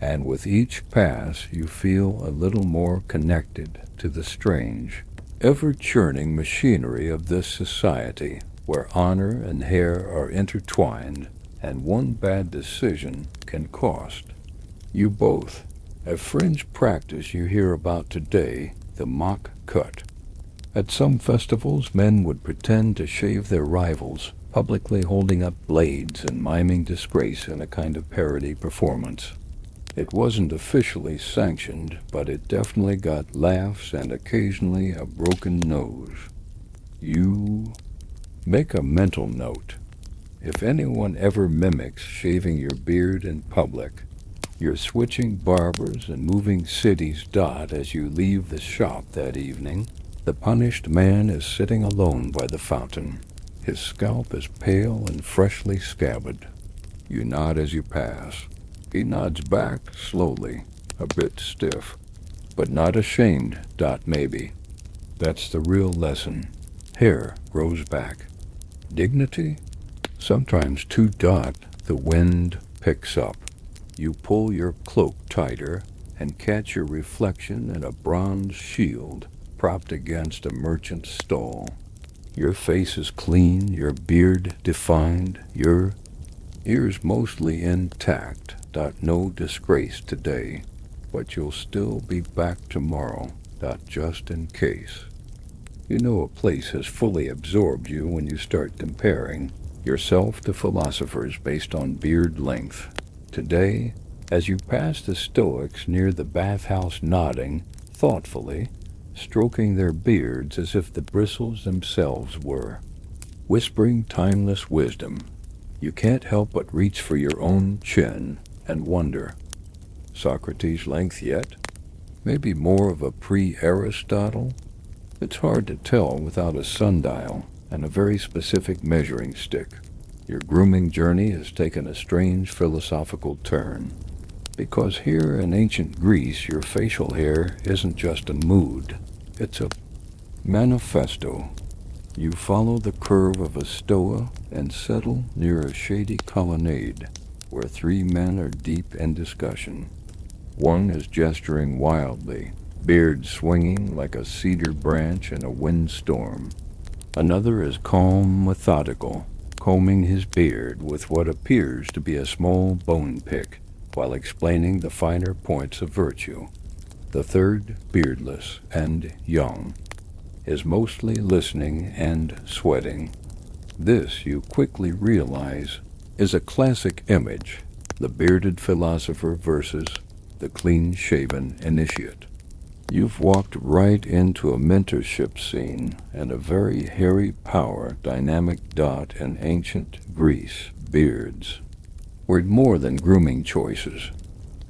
and with each pass you feel a little more connected to the strange, ever-churning machinery of this society, where honor and hair are intertwined, and one bad decision can cost you both. A fringe practice you hear about today, the mock cut. At some festivals, men would pretend to shave their rivals, publicly holding up blades and miming disgrace in a kind of parody performance. It wasn't officially sanctioned, but it definitely got laughs and occasionally a broken nose. You make a mental note. If anyone ever mimics shaving your beard in public, you're switching barbers and moving cities. As you leave the shop that evening, the punished man is sitting alone by the fountain. His scalp is pale and freshly scabbed. You nod as you pass. He nods back slowly, a bit stiff, but not ashamed. Maybe. That's the real lesson. Hair grows back. Dignity? Sometimes too. The wind picks up. You pull your cloak tighter and catch your reflection in a bronze shield propped against a merchant's stall. Your face is clean, your beard defined, your ears mostly intact. No disgrace today, but you'll still be back tomorrow. Just in case. You know a place has fully absorbed you when you start comparing yourself to philosophers based on beard length. Today, as you pass the Stoics near the bathhouse, nodding thoughtfully, stroking their beards as if the bristles themselves were, whispering timeless wisdom, you can't help but reach for your own chin and wonder, Socrates' length yet? Maybe more of a pre-Aristotle? It's hard to tell without a sundial and a very specific measuring stick. Your grooming journey has taken a strange philosophical turn, because here in ancient Greece your facial hair isn't just a mood, it's a manifesto. You follow the curve of a stoa and settle near a shady colonnade where 3 men are deep in discussion. One is gesturing wildly, beard swinging like a cedar branch in a windstorm. Another is calm, methodical, combing his beard with what appears to be a small bone pick while explaining the finer points of virtue. The third, beardless and young, is mostly listening and sweating. This, you quickly realize, is a classic image, the bearded philosopher versus the clean-shaven initiate. You've walked right into a mentorship scene and a very hairy power dynamic. In ancient Greece, beards were more than grooming choices.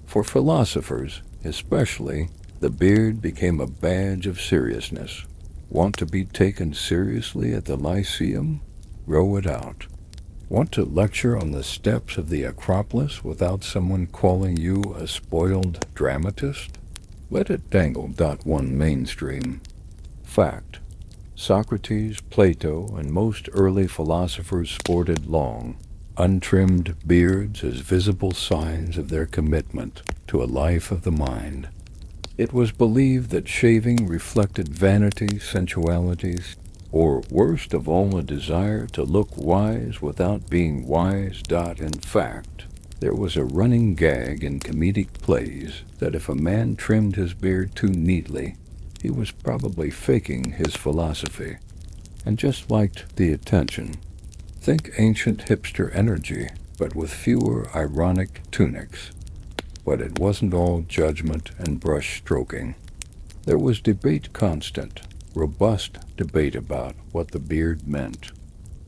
For philosophers, especially, the beard became a badge of seriousness. Want to be taken seriously at the Lyceum? Grow it out. Want to lecture on the steps of the Acropolis without someone calling you a spoiled dramatist? Let it dangle. One mainstream. Fact. Socrates, Plato, and most early philosophers sported long, untrimmed beards as visible signs of their commitment to a life of the mind. It was believed that shaving reflected vanity, sensuality, or worst of all, a desire to look wise without being wise. In fact, there was a running gag in comedic plays that if a man trimmed his beard too neatly, he was probably faking his philosophy and just liked the attention. Think ancient hipster energy, but with fewer ironic tunics. But it wasn't all judgment and brush stroking. There was debate constant, robust debate about what the beard meant.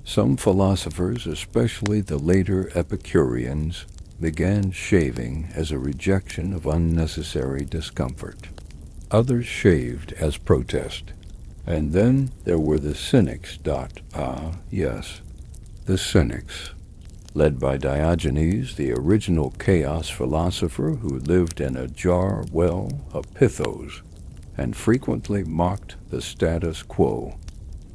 Some philosophers, especially the later Epicureans, began shaving as a rejection of unnecessary discomfort. Others shaved as protest. And then there were the cynics. Yes, the cynics. Led by Diogenes, the original chaos philosopher who lived in a jar well of pithos, and frequently mocked the status quo.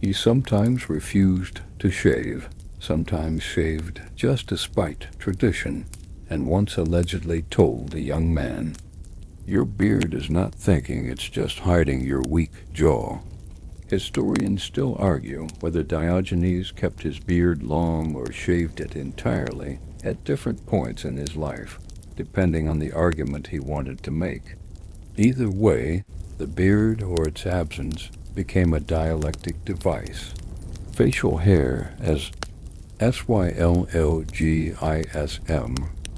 He sometimes refused to shave, sometimes shaved just despite tradition, and once allegedly told a young man, "Your beard is not thinking, it's just hiding your weak jaw." Historians still argue whether Diogenes kept his beard long or shaved it entirely at different points in his life, depending on the argument he wanted to make. Either way, the beard or its absence became a dialectic device. Facial hair as SYLLGISM.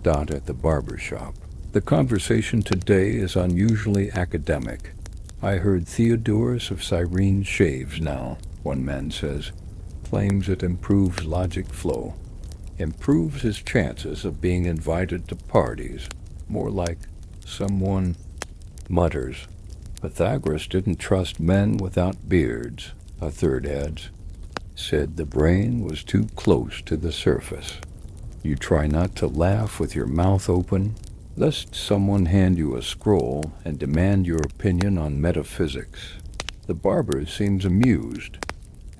At the barbershop. The conversation today is unusually academic. I heard Theodorus of Cyrene shaves now, one man says, claims it improves logic flow, improves his chances of being invited to parties, more like someone mutters. Pythagoras didn't trust men without beards, a third adds, said the brain was too close to the surface. You try not to laugh with your mouth open, lest someone hand you a scroll and demand your opinion on metaphysics. The barber seems amused.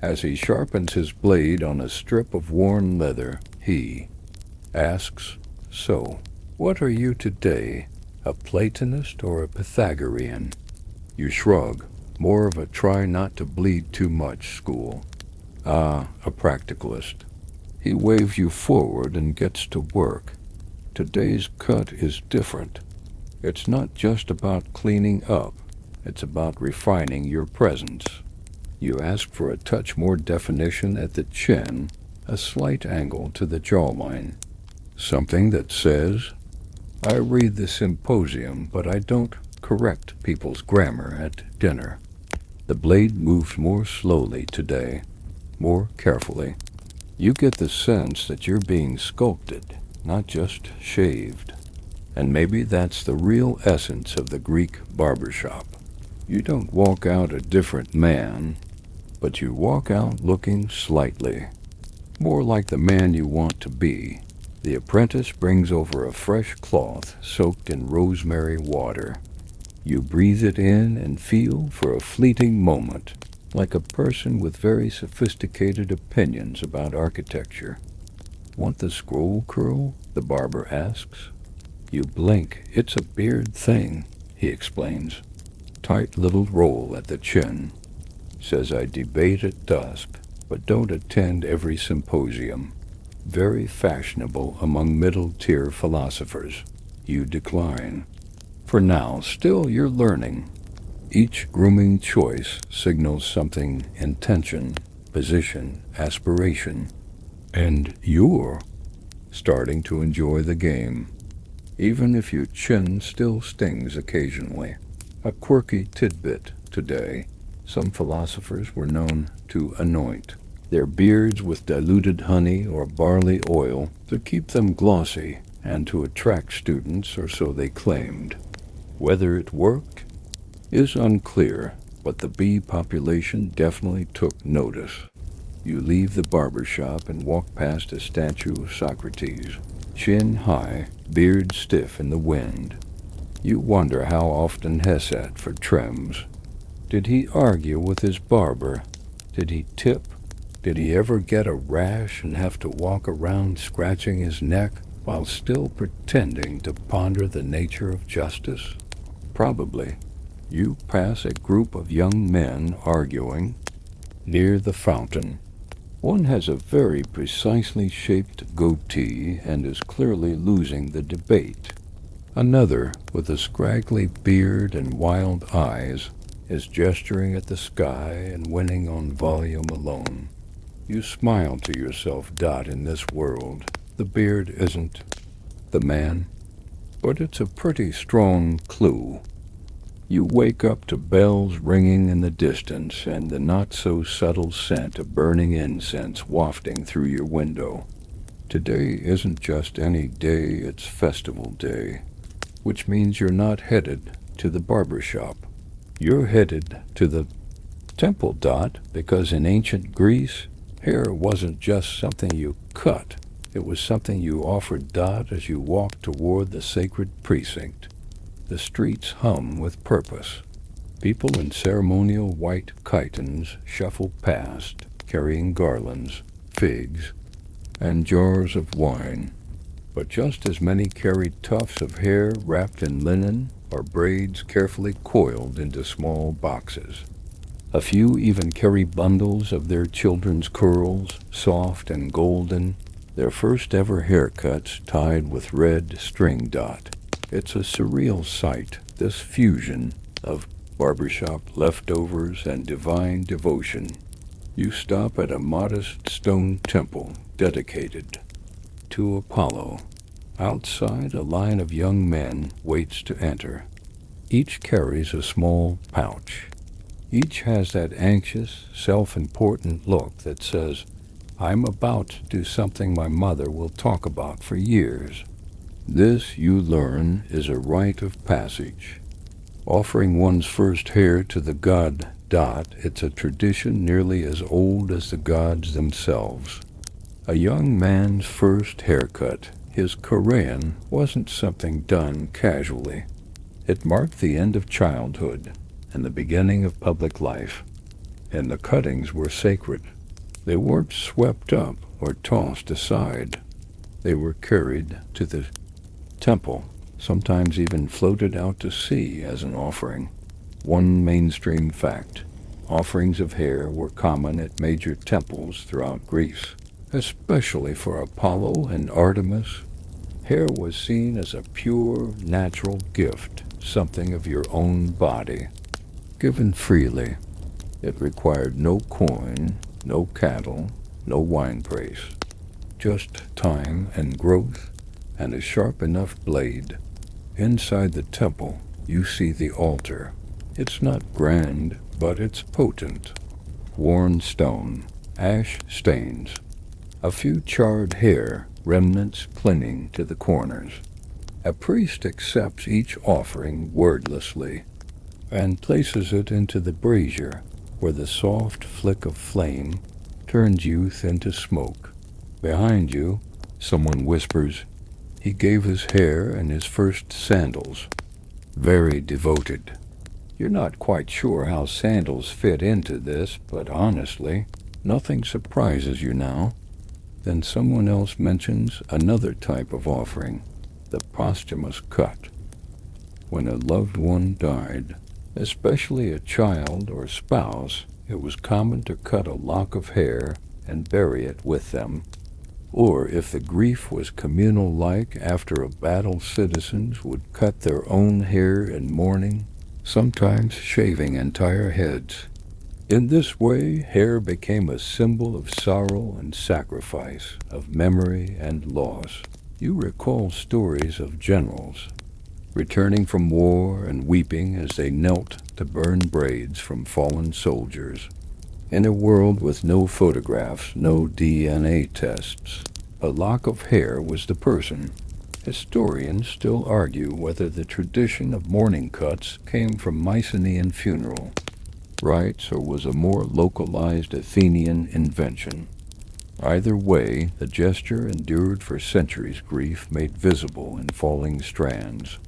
As he sharpens his blade on a strip of worn leather, he asks, "So, what are you today, a Platonist or a Pythagorean?" You shrug, more of a try not to bleed too much school. A practicalist. He waves you forward and gets to work. Today's cut is different. It's not just about cleaning up, it's about refining your presence. You ask for a touch more definition at the chin, a slight angle to the jawline. Something that says, "I read the symposium, but I don't correct people's grammar at dinner." The blade moves more slowly today, more carefully. You get the sense that you're being sculpted, not just shaved. And maybe that's the real essence of the Greek barbershop. You don't walk out a different man, but you walk out looking slightly more like the man you want to be. The apprentice brings over a fresh cloth soaked in rosemary water. You breathe it in and feel for a fleeting moment like a person with very sophisticated opinions about architecture. "Want the scroll curl?" the barber asks. You blink. "It's a beard thing," he explains. Tight little roll at the chin. Says, "I debate at dusk, but don't attend every symposium." Very fashionable among middle-tier philosophers. You decline. For now, still you're learning. Each grooming choice signals something: intention, position, aspiration. And you're starting to enjoy the game, even if your chin still stings occasionally. A quirky tidbit today: some philosophers were known to anoint their beards with diluted honey or barley oil to keep them glossy and to attract students, or so they claimed. Whether it worked is unclear, but the bee population definitely took notice. You leave the barber shop and walk past a statue of Socrates, chin high, beard stiff in the wind. You wonder how often Hess at for trims. Did he argue with his barber? Did he tip? Did he ever get a rash and have to walk around scratching his neck while still pretending to ponder the nature of justice? Probably. You pass a group of young men arguing near the fountain. One has a very precisely shaped goatee and is clearly losing the debate. Another, with a scraggly beard and wild eyes, is gesturing at the sky and winning on volume alone. You smile to yourself, Dot, in this world. The beard isn't the man, but it's a pretty strong clue. You wake up to bells ringing in the distance and the not-so-subtle scent of burning incense wafting through your window. Today isn't just any day, it's festival day, which means you're not headed to the barbershop. You're headed to the temple, Dot, because in ancient Greece, hair wasn't just something you cut. It was something you offered, Dot, as you walked toward the sacred precinct. The streets hum with purpose. People in ceremonial white chitons shuffle past, carrying garlands, figs, and jars of wine. But just as many carried tufts of hair wrapped in linen or braids carefully coiled into small boxes. A few even carry bundles of their children's curls, soft and golden, their first ever haircuts tied with red string, Dot. It's a surreal sight, this fusion of barbershop leftovers and divine devotion. You stop at a modest stone temple dedicated to Apollo. Outside, a line of young men waits to enter. Each carries a small pouch. Each has that anxious, self-important look that says, "I'm about to do something my mother will talk about for years." This, you learn, is a rite of passage. Offering one's first hair to the god Dot, it's a tradition nearly as old as the gods themselves. A young man's first haircut, his Korean, wasn't something done casually. It marked the end of childhood and the beginning of public life, and the cuttings were sacred. They weren't swept up or tossed aside. They were carried to the temple, sometimes even floated out to sea as an offering. One mainstream fact: offerings of hair were common at major temples throughout Greece, especially for Apollo and Artemis. Hair was seen as a pure, natural gift, something of your own body, given freely. It required no coin, no cattle, no wine price, just time and growth and a sharp enough blade. Inside the temple, you see the altar. It's not grand, but it's potent. Worn stone, ash stains, a few charred hair remnants clinging to the corners. A priest accepts each offering wordlessly and places it into the brazier, where the soft flick of flame turns youth into smoke. Behind you, someone whispers, "He gave his hair and his first sandals." Very devoted. You're not quite sure how sandals fit into this, but honestly, nothing surprises you now. Then someone else mentions another type of offering, the posthumous cut. When a loved one died, especially a child or spouse, it was common to cut a lock of hair and bury it with them. Or if the grief was communal-like, after a battle, citizens would cut their own hair in mourning, sometimes shaving entire heads. In this way, hair became a symbol of sorrow and sacrifice, of memory and loss. You recall stories of generals returning from war and weeping as they knelt to burn braids from fallen soldiers. In a world with no photographs, no DNA tests, a lock of hair was the person. Historians still argue whether the tradition of mourning cuts came from Mycenaean funeral rites or was a more localized Athenian invention. Either way, the gesture endured for centuries, grief made visible in falling strands.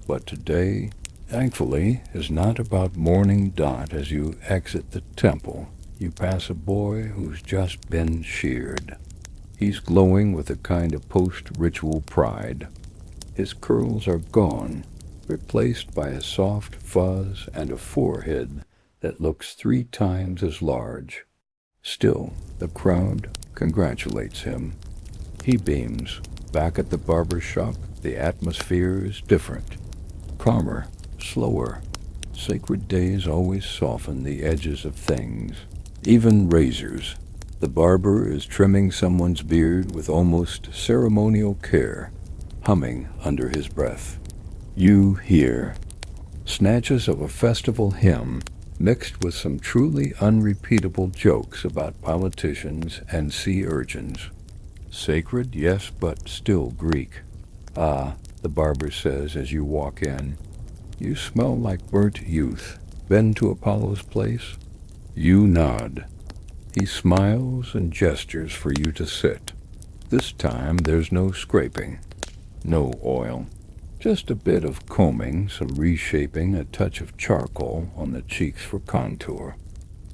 But today, thankfully, is not about mourning Dot as you exit the temple. You pass a boy who's just been sheared. He's glowing with a kind of post-ritual pride. His curls are gone, replaced by a soft fuzz and a forehead that looks 3 times as large. Still, the crowd congratulates him. He beams. Back at the barbershop, the atmosphere is different. Calmer, slower. Sacred days always soften the edges of things, even razors. The barber is trimming someone's beard with almost ceremonial care, humming under his breath. You hear snatches of a festival hymn mixed with some truly unrepeatable jokes about politicians and sea urchins. Sacred, yes, but still Greek. Ah, the barber says as you walk in. You smell like burnt youth. Been to Apollo's place? You nod. He smiles and gestures for you to sit. This time there's no scraping, no oil. Just a bit of combing, some reshaping, a touch of charcoal on the cheeks for contour.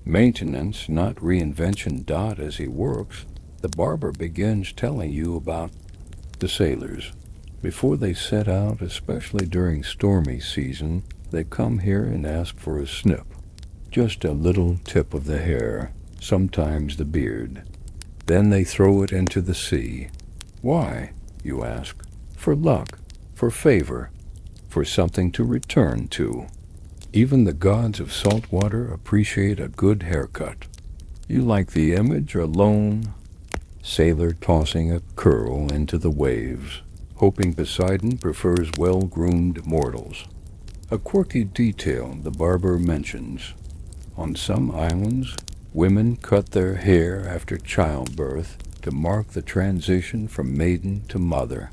Maintenance, not reinvention. Dot as he works, the barber begins telling you about the sailors. Before they set out, especially during stormy season, they come here and ask for a snip. Just a little tip of the hair, sometimes the beard. Then they throw it into the sea. Why, you ask? For luck. For favor, for something to return to. Even the gods of salt water appreciate a good haircut. You like the image alone? Sailor tossing a curl into the waves, hoping Poseidon prefers well-groomed mortals. A quirky detail the barber mentions. On some islands, women cut their hair after childbirth to mark the transition from maiden to mother.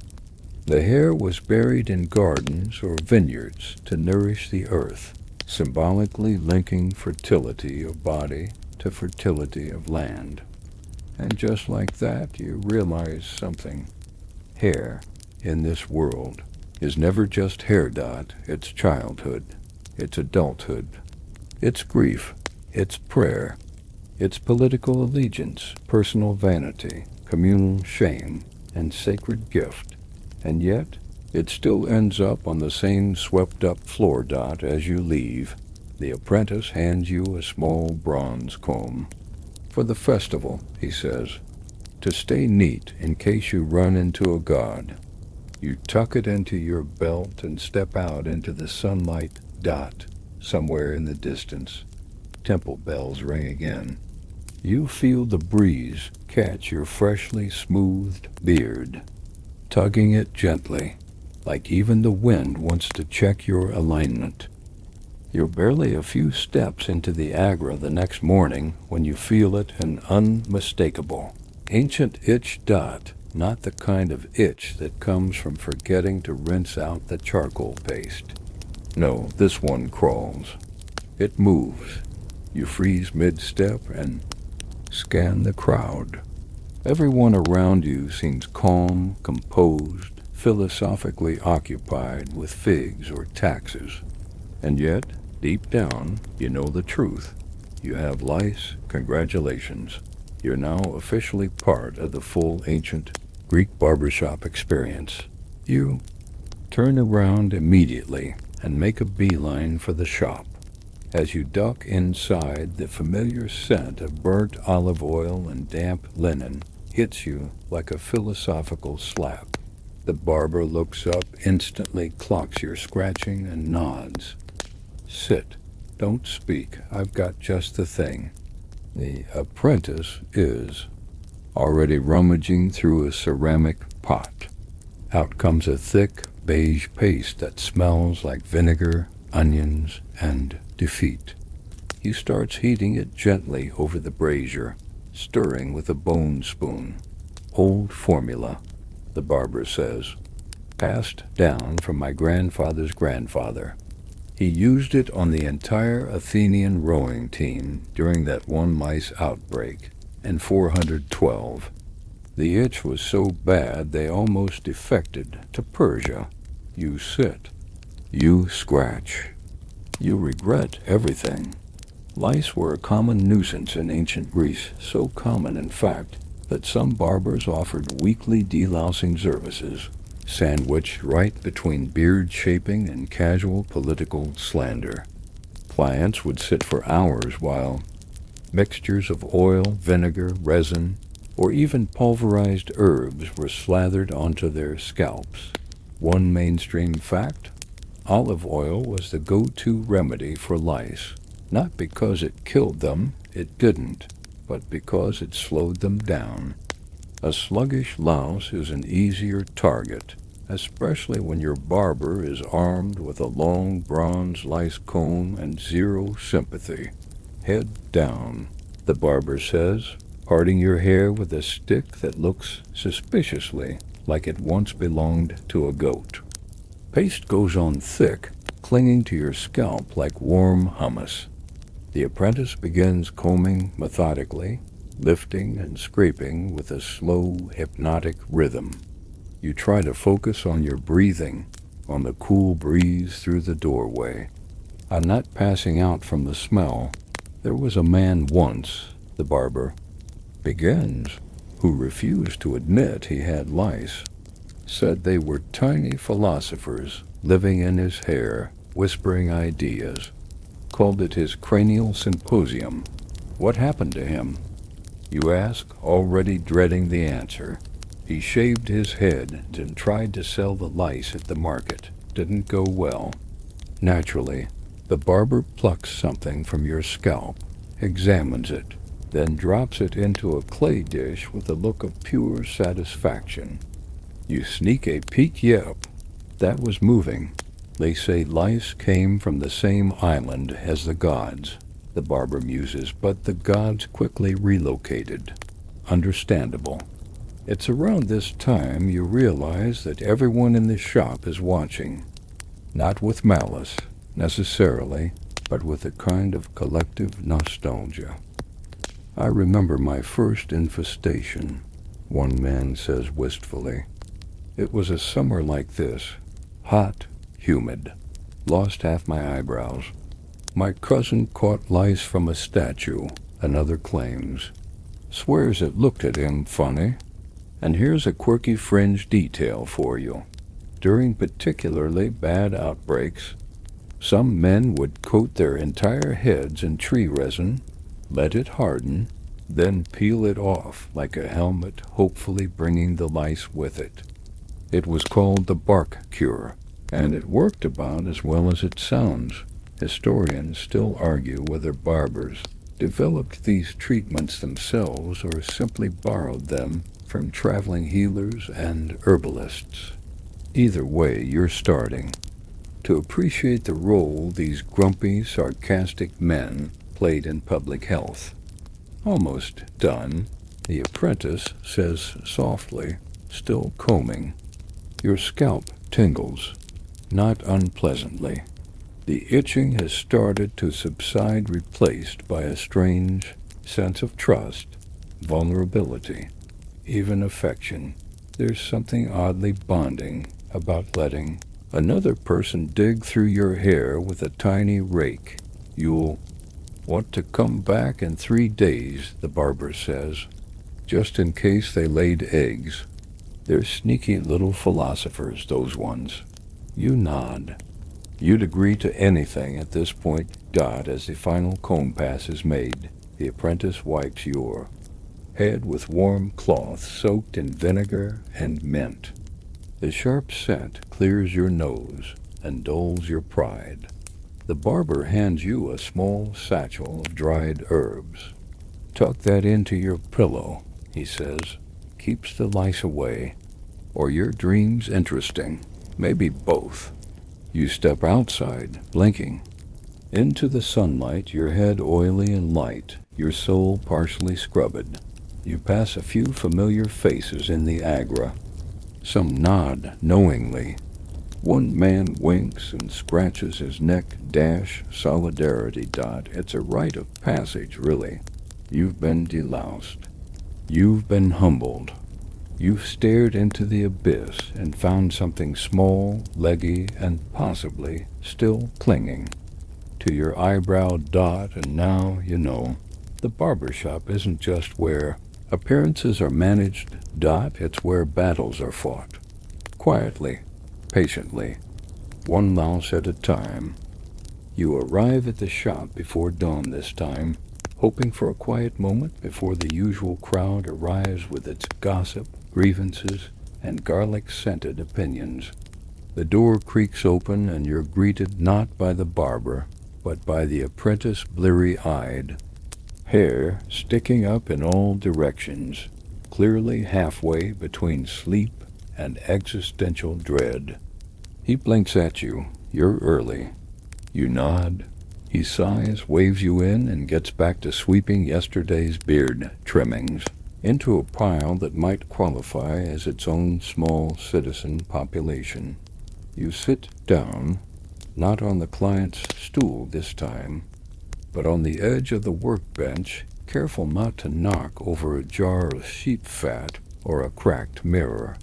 The hair was buried in gardens or vineyards to nourish the earth, symbolically linking fertility of body to fertility of land. And just like that, you realize something. Hair, in this world, is never just hair. Dot. It's childhood, it's adulthood, it's grief, it's prayer, it's political allegiance, personal vanity, communal shame, and sacred gift. And yet, it still ends up on the same swept-up floor. Dot. As you leave, the apprentice hands you a small bronze comb. For the festival, he says, to stay neat in case you run into a god. You tuck it into your belt and step out into the sunlight. Dot. Somewhere in the distance, temple bells ring again. You feel the breeze catch your freshly smoothed beard, tugging it gently, like even the wind wants to check your alignment. You're barely a few steps into the Agra the next morning when you feel it an unmistakable, ancient itch. Dot. Not the kind of itch that comes from forgetting to rinse out the charcoal paste. No, this one crawls. It moves. You freeze mid-step and scan the crowd. Everyone around you seems calm, composed, philosophically occupied with figs or taxes. And yet, deep down, you know the truth. You have lice. Congratulations. You're now officially part of the full ancient Greek barbershop experience. You turn around immediately and make a beeline for the shop. As you duck inside, the familiar scent of burnt olive oil and damp linen hits you like a philosophical slap. The barber looks up, instantly clocks your scratching, and nods. Sit. Don't speak. I've got just the thing. The apprentice is already rummaging through a ceramic pot. Out comes a thick beige paste that smells like vinegar, onions, and defeat. He starts heating it gently over the brazier, stirring with a bone spoon. Old formula, the barber says, passed down from my grandfather's grandfather. He used it on the entire Athenian rowing team during that one mice outbreak in 412. The itch was so bad they almost defected to Persia. You sit. You scratch. You regret everything. Lice were a common nuisance in ancient Greece, so common, in fact, that some barbers offered weekly delousing services, sandwiched right between beard shaping and casual political slander. Clients would sit for hours while mixtures of oil, vinegar, resin, or even pulverized herbs were slathered onto their scalps. One mainstream fact: olive oil was the go-to remedy for lice, not because it killed them, it didn't, but because it slowed them down. A sluggish louse is an easier target, especially when your barber is armed with a long bronze lice comb and zero sympathy. Head down, the barber says, parting your hair with a stick that looks suspiciously like it once belonged to a goat. Paste goes on thick, clinging to your scalp like warm hummus. The apprentice begins combing methodically, lifting and scraping with a slow, hypnotic rhythm. You try to focus on your breathing, on the cool breeze through the doorway, on not passing out from the smell. There was a man once, the barber begins, who refused to admit he had lice. Said they were tiny philosophers living in his hair, whispering ideas. Called it his cranial symposium. What happened to him? You ask, already dreading the answer. He shaved his head and tried to sell the lice at the market. Didn't go well. Naturally, the barber plucks something from your scalp, examines it, then drops it into a clay dish with a look of pure satisfaction. You sneak a peek. Yep, that was moving. They say lice came from the same island as the gods, the barber muses, but the gods quickly relocated. Understandable. It's around this time you realize that everyone in the shop is watching. Not with malice, necessarily, but with a kind of collective nostalgia. I remember my first infestation, one man says wistfully. It was a summer like this, hot, humid. Lost half my eyebrows. My cousin caught lice from a statue, another claims. Swears it looked at him funny. And here's a quirky fringe detail for you. During particularly bad outbreaks, some men would coat their entire heads in tree resin, let it harden, then peel it off like a helmet, hopefully bringing the lice with it. It was called the bark cure, and it worked about as well as it sounds. Historians still argue whether barbers developed these treatments themselves or simply borrowed them from traveling healers and herbalists. Either way, you're starting to appreciate the role these grumpy, sarcastic men played in public health. Almost done, the apprentice says softly, still combing. Your scalp tingles, not unpleasantly. The itching has started to subside, replaced by a strange sense of trust, vulnerability, even affection. There's something oddly bonding about letting another person dig through your hair with a tiny rake. You'll want to come back in 3 days, the barber says, just in case they laid eggs. They're sneaky little philosophers, those ones. You nod. You'd agree to anything at this point. As the final comb pass is made, the apprentice wipes your head with warm cloth soaked in vinegar and mint. The sharp scent clears your nose and dulls your pride. The barber hands you a small satchel of dried herbs. Tuck that into your pillow, he says. Keeps the lice away. Or your dreams interesting. Maybe both. You step outside, blinking. Into the sunlight, your head oily and light, your soul partially scrubbed. You pass a few familiar faces in the Agra. Some nod knowingly. One man winks and scratches his neck. Solidarity. It's a rite of passage, really. You've been deloused. You've been humbled. You've stared into the abyss and found something small, leggy, and possibly still clinging to your eyebrow dot, and now you know. The barbershop isn't just where appearances are managed, Dot, it's where battles are fought. Quietly, patiently, one mouse at a time. You arrive at the shop before dawn this time, hoping for a quiet moment before the usual crowd arrives with its gossip, grievances, and garlic-scented opinions. The door creaks open and you're greeted not by the barber, but by the apprentice bleary-eyed, hair sticking up in all directions, clearly halfway between sleep and existential dread. He blinks at you. You're early. You nod. He sighs, waves you in, and gets back to sweeping yesterday's beard trimmings into a pile that might qualify as its own small citizen population. You sit down, not on the client's stool this time, but on the edge of the workbench, careful not to knock over a jar of sheep fat or a cracked mirror.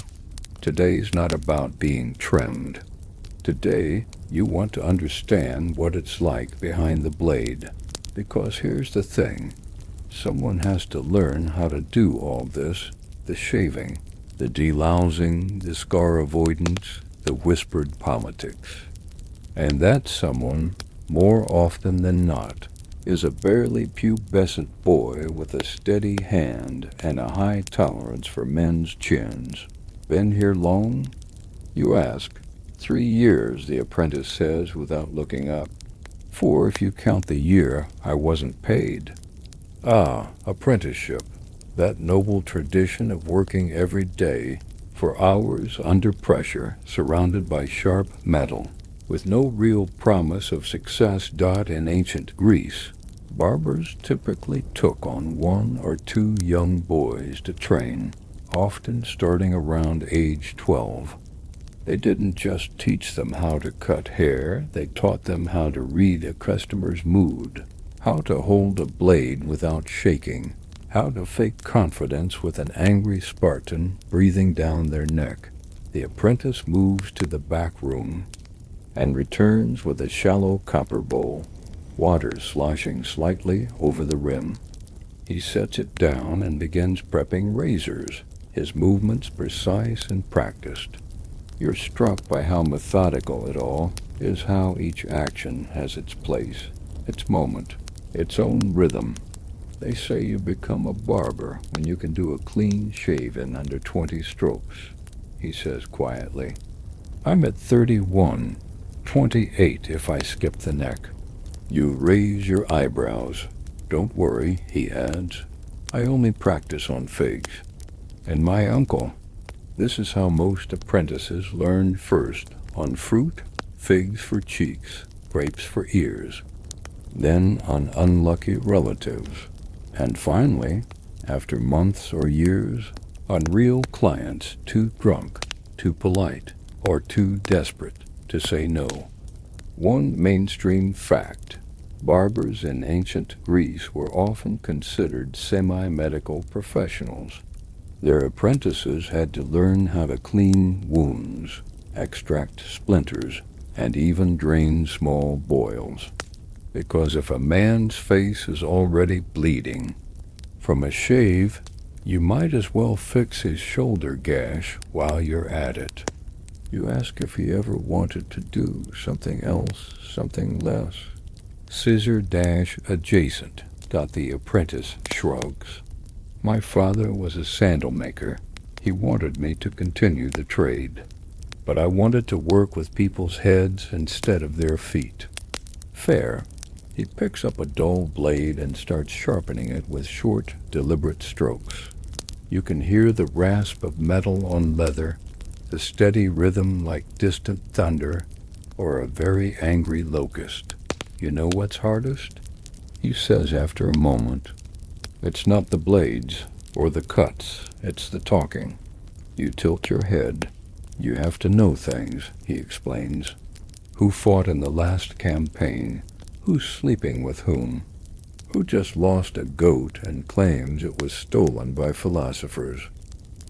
Today's not about being trimmed. Today, you want to understand what it's like behind the blade. Because here's the thing. Someone has to learn how to do all this, the shaving, the delousing, the scar avoidance, the whispered politics. And that someone, more often than not, is a barely pubescent boy with a steady hand and a high tolerance for men's chins. Been here long? You ask. 3 years, the apprentice says without looking up. 4 if you count the year I wasn't paid. Ah, apprenticeship, that noble tradition of working every day for hours under pressure, surrounded by sharp metal, with no real promise of success. In ancient Greece, barbers typically took on 1 or 2 young boys to train, often starting around age 12. They didn't just teach them how to cut hair, they taught them how to read a customer's mood, how to hold a blade without shaking, how to fake confidence with an angry Spartan breathing down their neck. The apprentice moves to the back room and returns with a shallow copper bowl, water sloshing slightly over the rim. He sets it down and begins prepping razors, his movements precise and practiced. You're struck by how methodical it all is, how each action has its place, its moment, its own rhythm. They say you become a barber when you can do a clean shave in under 20 strokes, he says quietly. I'm at 31, 28 if I skip the neck. You raise your eyebrows. Don't worry, he adds. I only practice on figs. And my uncle. This is how most apprentices learn first, on fruit, figs for cheeks, grapes for ears, then on unlucky relatives, and finally, after months or years, on real clients too drunk, too polite, or too desperate to say no. One mainstream fact: barbers in ancient Greece were often considered semi-medical professionals. Their apprentices had to learn how to clean wounds, extract splinters, and even drain small boils. Because if a man's face is already bleeding from a shave, you might as well fix his shoulder gash while you're at it. You ask if he ever wanted to do something else, something less. Scissor-adjacent, the apprentice shrugs. My father was a sandal maker. He wanted me to continue the trade, but I wanted to work with people's heads instead of their feet. Fair. He picks up a dull blade and starts sharpening it with short, deliberate strokes. You can hear the rasp of metal on leather, the steady rhythm like distant thunder or a very angry locust. You know what's hardest? He says after a moment. It's not the blades or the cuts, it's the talking. You tilt your head. You have to know things, he explains. Who fought in the last campaign? Who's sleeping with whom? Who just lost a goat and claims it was stolen by philosophers?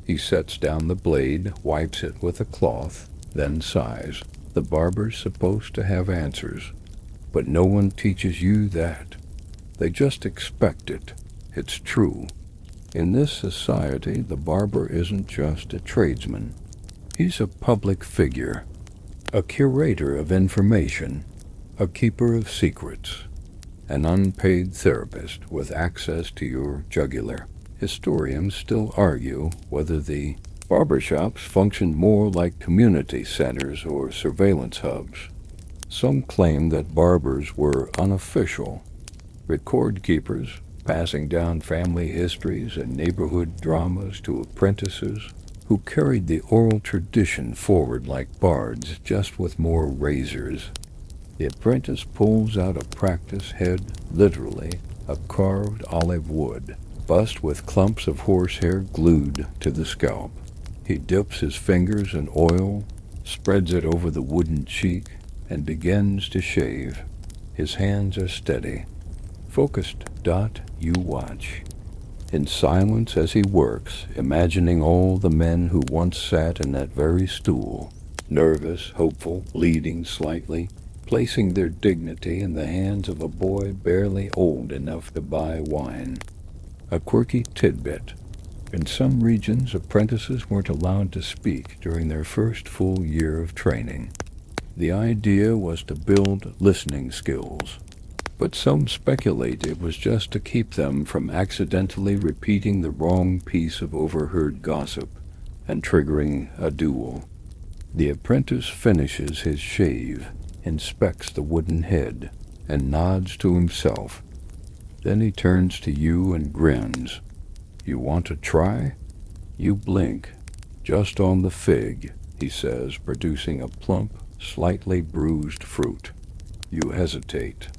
He sets down the blade, wipes it with a cloth, then sighs. The barber's supposed to have answers, but no one teaches you that. They just expect it. It's true. In this society, the barber isn't just a tradesman. He's a public figure, a curator of information, a keeper of secrets, an unpaid therapist with access to your jugular. Historians still argue whether the barbershops functioned more like community centers or surveillance hubs. Some claim that barbers were unofficial, record keepers, passing down family histories and neighborhood dramas to apprentices who carried the oral tradition forward like bards, just with more razors. The apprentice pulls out a practice head, literally, of carved olive wood, bust with clumps of horsehair glued to the scalp. He dips his fingers in oil, spreads it over the wooden cheek, and begins to shave. His hands are steady. Focused. You watch. In silence as he works, imagining all the men who once sat in that very stool, nervous, hopeful, bleeding slightly, placing their dignity in the hands of a boy barely old enough to buy wine. A quirky tidbit. In some regions, apprentices weren't allowed to speak during their first full year of training. The idea was to build listening skills, but some speculate it was just to keep them from accidentally repeating the wrong piece of overheard gossip and triggering a duel. The apprentice finishes his shave, inspects the wooden head, and nods to himself. Then he turns to you and grins. You want to try? You blink. Just on the fig, he says, producing a plump, slightly bruised fruit. You hesitate.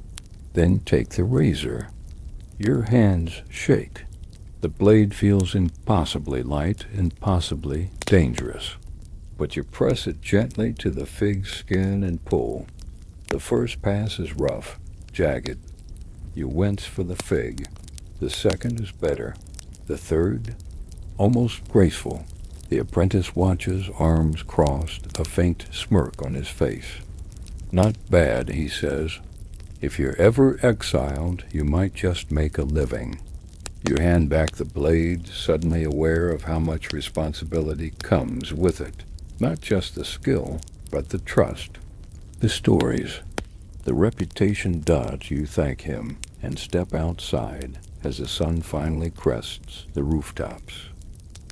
Then take the razor. Your hands shake. The blade feels impossibly light, impossibly dangerous. But you press it gently to the fig skin and pull. The first pass is rough, jagged. You wince for the fig. The second is better. The third, almost graceful. The apprentice watches, arms crossed, a faint smirk on his face. Not bad, he says. If you're ever exiled, you might just make a living. You hand back the blade, suddenly aware of how much responsibility comes with it. Not just the skill, but the trust. The stories. The reputation. You thank him and step outside as the sun finally crests the rooftops.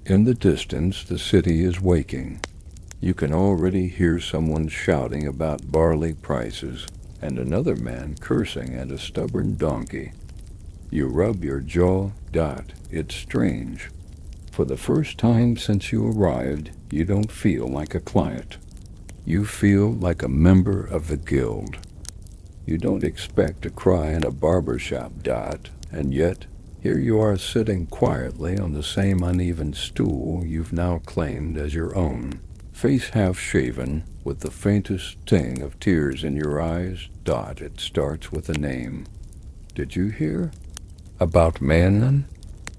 In the distance, the city is waking. You can already hear someone shouting about barley prices, and another man cursing at a stubborn donkey. You rub your jaw. It's strange. For the first time since you arrived, you don't feel like a client. You feel like a member of the guild. You don't expect to cry in a barbershop. And yet, here you are sitting quietly on the same uneven stool you've now claimed as your own. Face half-shaven, with the faintest sting of tears in your eyes. It starts with a name. Did you hear? About Manon?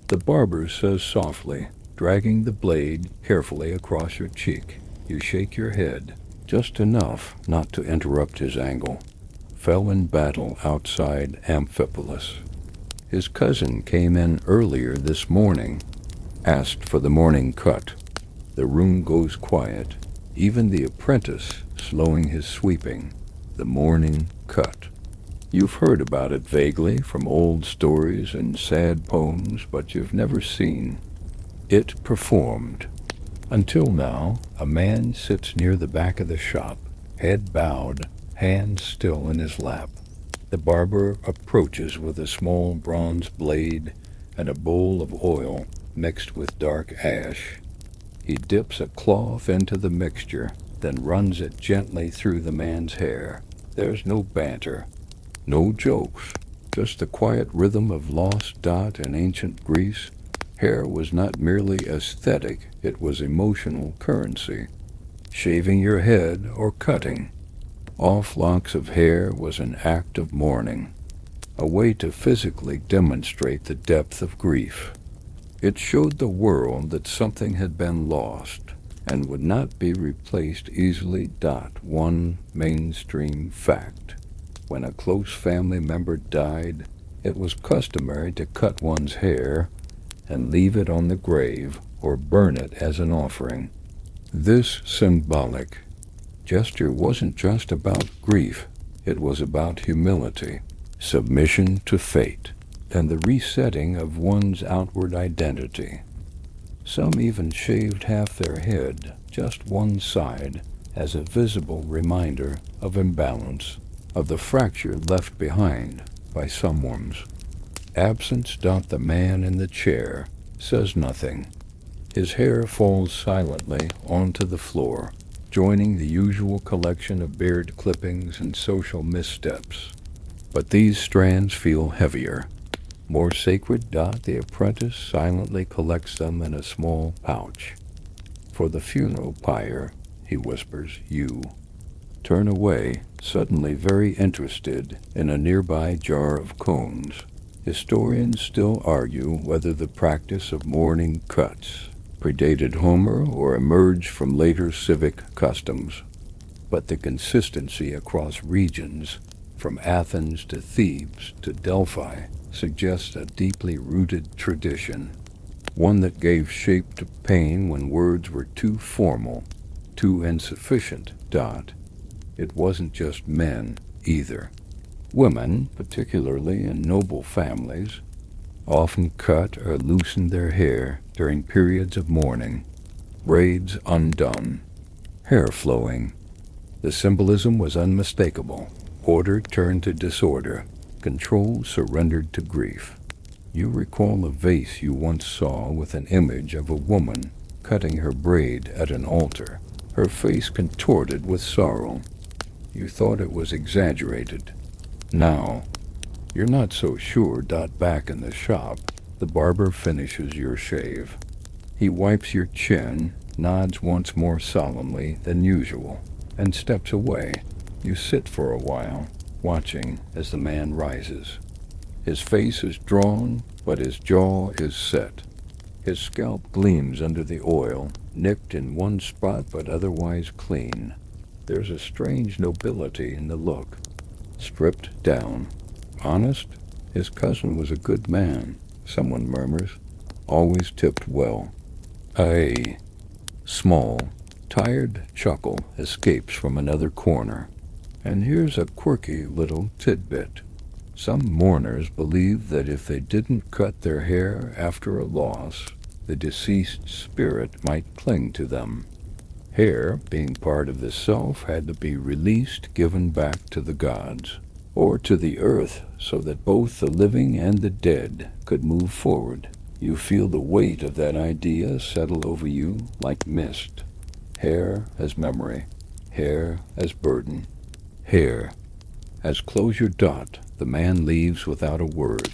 The barber says softly, dragging the blade carefully across your cheek. You shake your head, just enough not to interrupt his angle. Fell in battle outside Amphipolis. His cousin came in earlier this morning, asked for the morning cut. The room goes quiet, even the apprentice slowing his sweeping. The morning cut. You've heard about it vaguely from old stories and sad poems, but you've never seen it performed. Until now, a man sits near the back of the shop, head bowed, hands still in his lap. The barber approaches with a small bronze blade and a bowl of oil mixed with dark ash. He dips a cloth into the mixture, then runs it gently through the man's hair. There's no banter, no jokes, just the quiet rhythm of lost in ancient Greece. Hair was not merely aesthetic, it was emotional currency. Shaving your head or cutting off locks of hair was an act of mourning, a way to physically demonstrate the depth of grief. It showed the world that something had been lost and would not be replaced easily. One mainstream fact. When a close family member died, it was customary to cut one's hair and leave it on the grave or burn it as an offering. This symbolic gesture wasn't just about grief, it was about humility, submission to fate, and the resetting of one's outward identity. Some even shaved half their head, just one side, as a visible reminder of imbalance, of the fracture left behind by someone's absence. The man in the chair says nothing. His hair falls silently onto the floor, joining the usual collection of beard clippings and social missteps. But these strands feel heavier, more sacred. The apprentice silently collects them in a small pouch. For the funeral pyre, he whispers, you. Turn away, suddenly very interested in a nearby jar of cones. Historians still argue whether the practice of mourning cuts predated Homer or emerged from later civic customs. But the consistency across regions, from Athens to Thebes to Delphi, suggests a deeply rooted tradition, one that gave shape to pain when words were too formal, too insufficient. It wasn't just men, either. Women, particularly in noble families, often cut or loosened their hair during periods of mourning, braids undone, hair flowing. The symbolism was unmistakable. Order turned to disorder, control surrendered to grief. You recall a vase you once saw with an image of a woman cutting her braid at an altar, her face contorted with sorrow. You thought it was exaggerated. Now, you're not so sure. Back in the shop, the barber finishes your shave. He wipes your chin, nods once more solemnly than usual, and steps away. You sit for a while, watching as the man rises. His face is drawn, but his jaw is set. His scalp gleams under the oil, nicked in one spot but otherwise clean. There's a strange nobility in the look. Stripped down. Honest? His cousin was a good man, someone murmurs. Always tipped well. A small, tired chuckle escapes from another corner. And here's a quirky little tidbit. Some mourners believe that if they didn't cut their hair after a loss, the deceased's spirit might cling to them. Hair, being part of the self, had to be released, given back to the gods, or to the earth, so that both the living and the dead could move forward. You feel the weight of that idea settle over you like mist. Hair as memory, hair as burden, hair as closure. The man leaves without a word.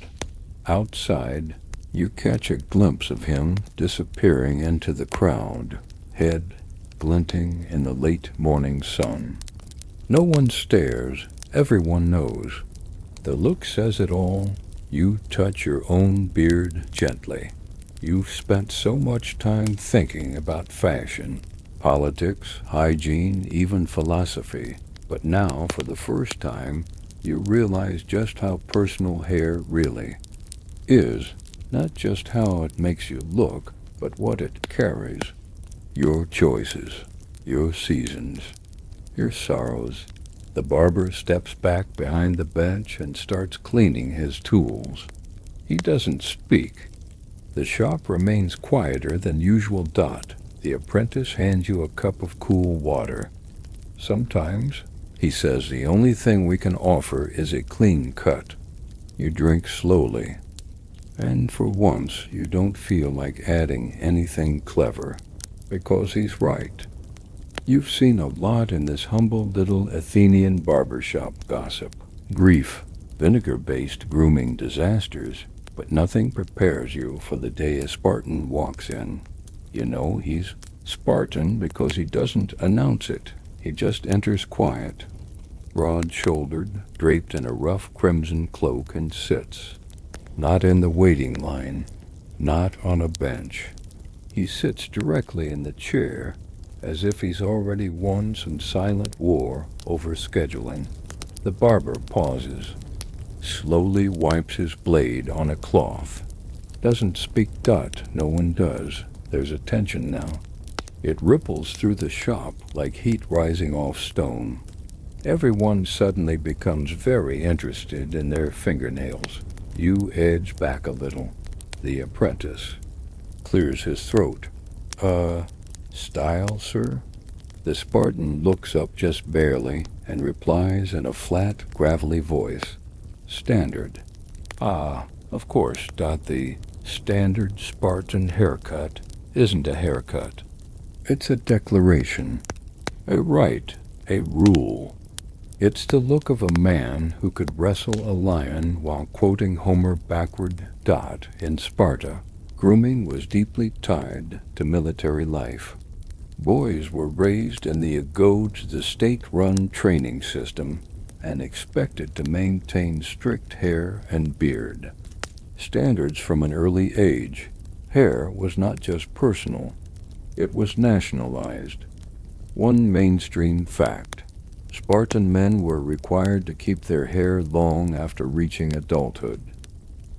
Outside, you catch a glimpse of him disappearing into the crowd, head glinting in the late morning sun. No one stares, everyone knows. The look says it all. You touch your own beard gently. You've spent so much time thinking about fashion, politics, hygiene, even philosophy. But now, for the first time, you realize just how personal hair really is. Not just how it makes you look, but what it carries. Your choices, your seasons, your sorrows. The barber steps back behind the bench and starts cleaning his tools. He doesn't speak. The shop remains quieter than usual. The apprentice hands you a cup of cool water. Sometimes, he says, the only thing we can offer is a clean cut. You drink slowly, and for once you don't feel like adding anything clever, because he's right. You've seen a lot in this humble little Athenian barbershop gossip. Grief, vinegar-based grooming disasters, but nothing prepares you for the day a Spartan walks in. You know he's Spartan because he doesn't announce it. He just enters quiet, broad-shouldered, draped in a rough crimson cloak, and sits. Not in the waiting line, not on a bench. He sits directly in the chair, as if he's already won some silent war over scheduling. The barber pauses, slowly wipes his blade on a cloth. Doesn't speak Dutch, no one does. There's a tension now. It ripples through the shop like heat rising off stone. Everyone suddenly becomes very interested in their fingernails. You edge back a little. The apprentice clears his throat. Style, sir? The Spartan looks up just barely and replies in a flat, gravelly voice. Standard. Ah, of course, the standard Spartan haircut isn't a haircut. It's a declaration, a right, a rule. It's the look of a man who could wrestle a lion while quoting Homer backward. In Sparta, grooming was deeply tied to military life. Boys were raised in the the state-run training system and expected to maintain strict hair and beard. Standards from an early age. Hair was not just personal, it was nationalized. One mainstream fact: Spartan men were required to keep their hair long after reaching adulthood.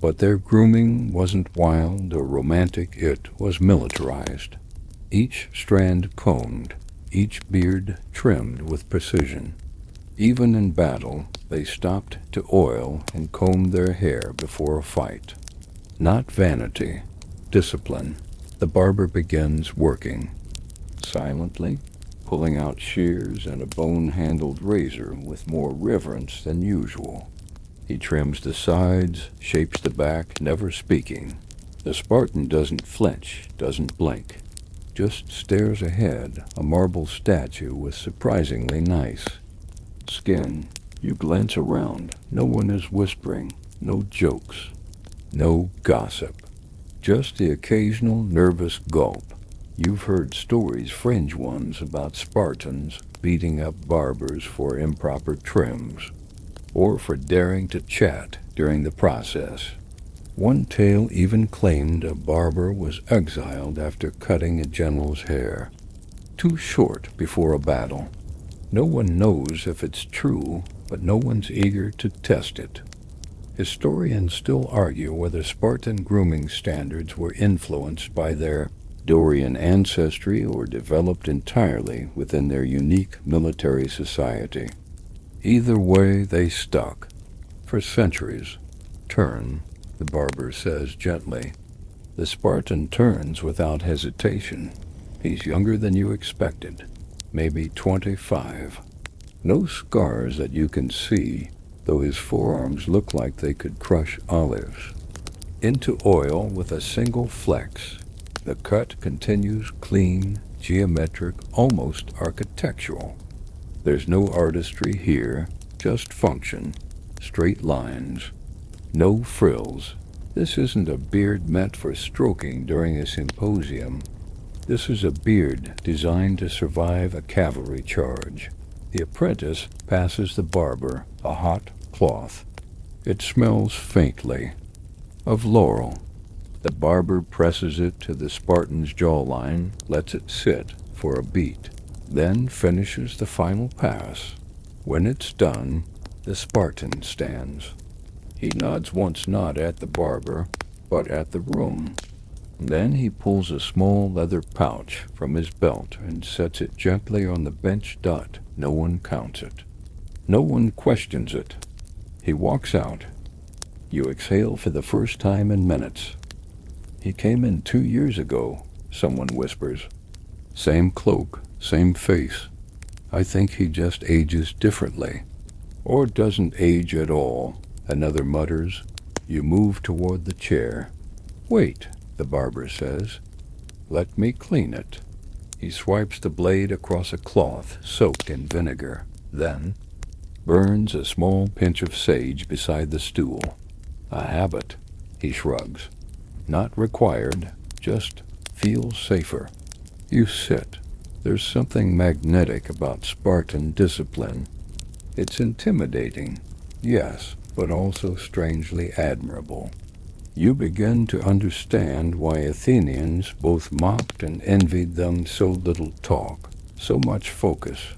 But their grooming wasn't wild or romantic, it was militarized. Each strand combed, each beard trimmed with precision. Even in battle, they stopped to oil and comb their hair before a fight. Not vanity, discipline. The barber begins working. Silently, pulling out shears and a bone-handled razor with more reverence than usual. He trims the sides, shapes the back, never speaking. The Spartan doesn't flinch, doesn't blink. Just stares ahead, a marble statue with surprisingly nice skin. You glance around. No one is whispering, no jokes, no gossip. Just the occasional nervous gulp. You've heard stories, fringe ones, about Spartans beating up barbers for improper trims, or for daring to chat during the process. One tale even claimed a barber was exiled after cutting a general's hair too short before a battle. No one knows if it's true, but no one's eager to test it. Historians still argue whether Spartan grooming standards were influenced by their Dorian ancestry or developed entirely within their unique military society. Either way, they stuck. For centuries. Turn, the barber says gently. The Spartan turns without hesitation. He's younger than you expected, maybe 25. No scars that you can see, though his forearms look like they could crush olives. Into oil with a single flex. The cut continues clean, geometric, almost architectural. There's no artistry here, just function, straight lines, no frills. This isn't a beard meant for stroking during a symposium. This is a beard designed to survive a cavalry charge. The apprentice passes the barber a hot cloth. It smells faintly of laurel. The barber presses it to the Spartan's jawline, lets it sit for a beat, then finishes the final pass. When it's done, the Spartan stands. He nods once not at the barber, but at the room. Then he pulls a small leather pouch from his belt and sets it gently on the bench. No one counts it. No one questions it. He walks out. You exhale for the first time in minutes. He came in 2 years ago, someone whispers. Same cloak, same face. I think he just ages differently. Or doesn't age at all, another mutters. You move toward the chair. Wait, the barber says. Let me clean it. He swipes the blade across a cloth soaked in vinegar, then burns a small pinch of sage beside the stool. A habit, he shrugs. Not required, just feels safer. You sit. There's something magnetic about Spartan discipline. It's intimidating, yes, but also strangely admirable. You begin to understand why Athenians both mocked and envied them. So little talk, so much focus.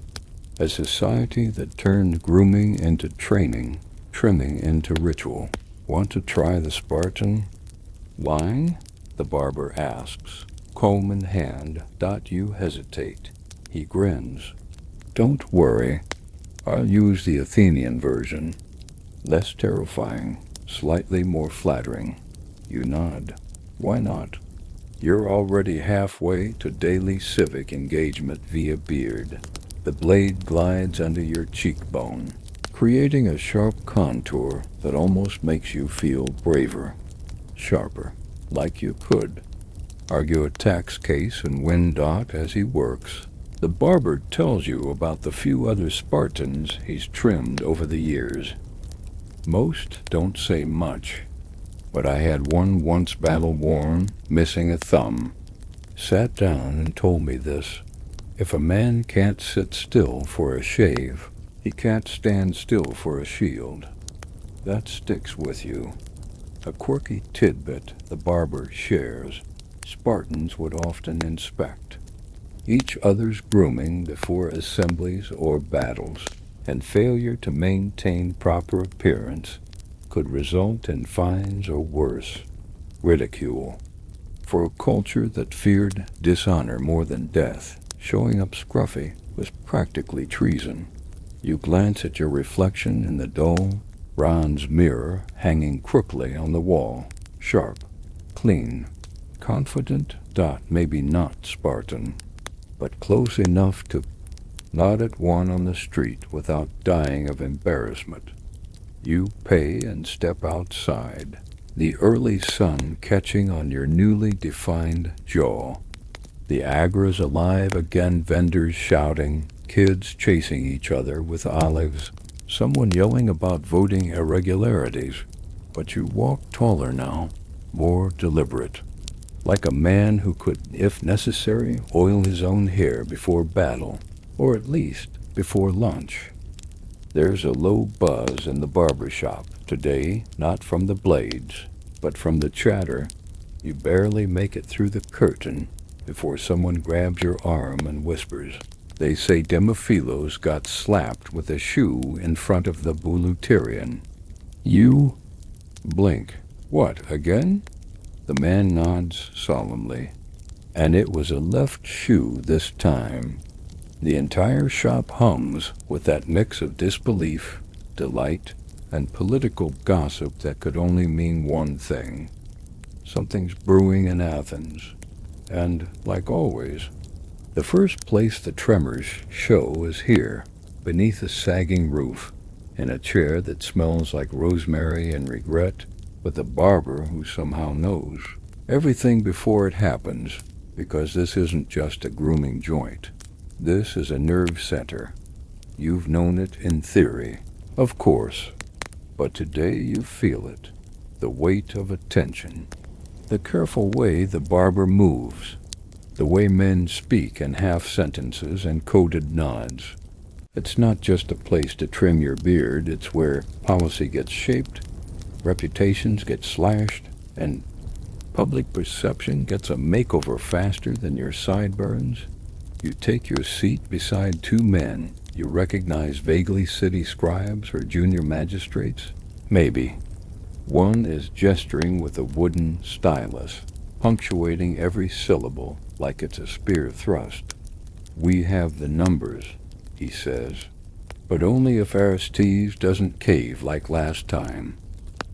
A society that turned grooming into training, trimming into ritual. Want to try the Spartan line? The barber asks, comb in hand. You hesitate. He grins. Don't worry, I'll use the Athenian version. Less terrifying, slightly more flattering. You nod. Why not? You're already halfway to daily civic engagement via beard. The blade glides under your cheekbone, creating a sharp contour that almost makes you feel braver, sharper, like you could argue a tax case and win. As he works, the barber tells you about the few other Spartans he's trimmed over the years. Most don't say much, but I had one once battle-worn, missing a thumb. Sat down and told me this. If a man can't sit still for a shave, he can't stand still for a shield. That sticks with you. A quirky tidbit the barber shares. Spartans would often inspect each other's grooming before assemblies or battles, and failure to maintain proper appearance could result in fines or worse, ridicule. For a culture that feared dishonor more than death, showing up scruffy was practically treason. You glance at your reflection in the dull, bronze mirror hanging crookedly on the wall. Sharp, clean, confident. Maybe not Spartan, but close enough to nod at one on the street without dying of embarrassment. You pay and step outside, the early sun catching on your newly defined jaw. The agra's alive again, vendors shouting, kids chasing each other with olives, someone yelling about voting irregularities. But you walk taller now, more deliberate, like a man who could, if necessary, oil his own hair before battle, or at least before lunch. There's a low buzz in the barbershop today, not from the blades, but from the chatter. You barely make it through the curtain before someone grabs your arm and whispers. They say Demophilos got slapped with a shoe in front of the Bouleuterian. You blink. What, again? The man nods solemnly. And it was a left shoe this time. The entire shop hums with that mix of disbelief, delight, and political gossip that could only mean one thing. Something's brewing in Athens. And, like always, the first place the tremors show is here, beneath a sagging roof, in a chair that smells like rosemary and regret, with a barber who somehow knows everything before it happens, because this isn't just a grooming joint. This is a nerve center. You've known it in theory, of course, but today you feel it, the weight of attention. The careful way the barber moves, the way men speak in half sentences and coded nods. It's not just a place to trim your beard, it's where policy gets shaped, reputations get slashed, and public perception gets a makeover faster than your sideburns. You take your seat beside two men you recognize, vaguely city scribes or junior magistrates. Maybe. One is gesturing with a wooden stylus, punctuating every syllable like it's a spear thrust. We have the numbers, he says, but only if Aristides doesn't cave like last time.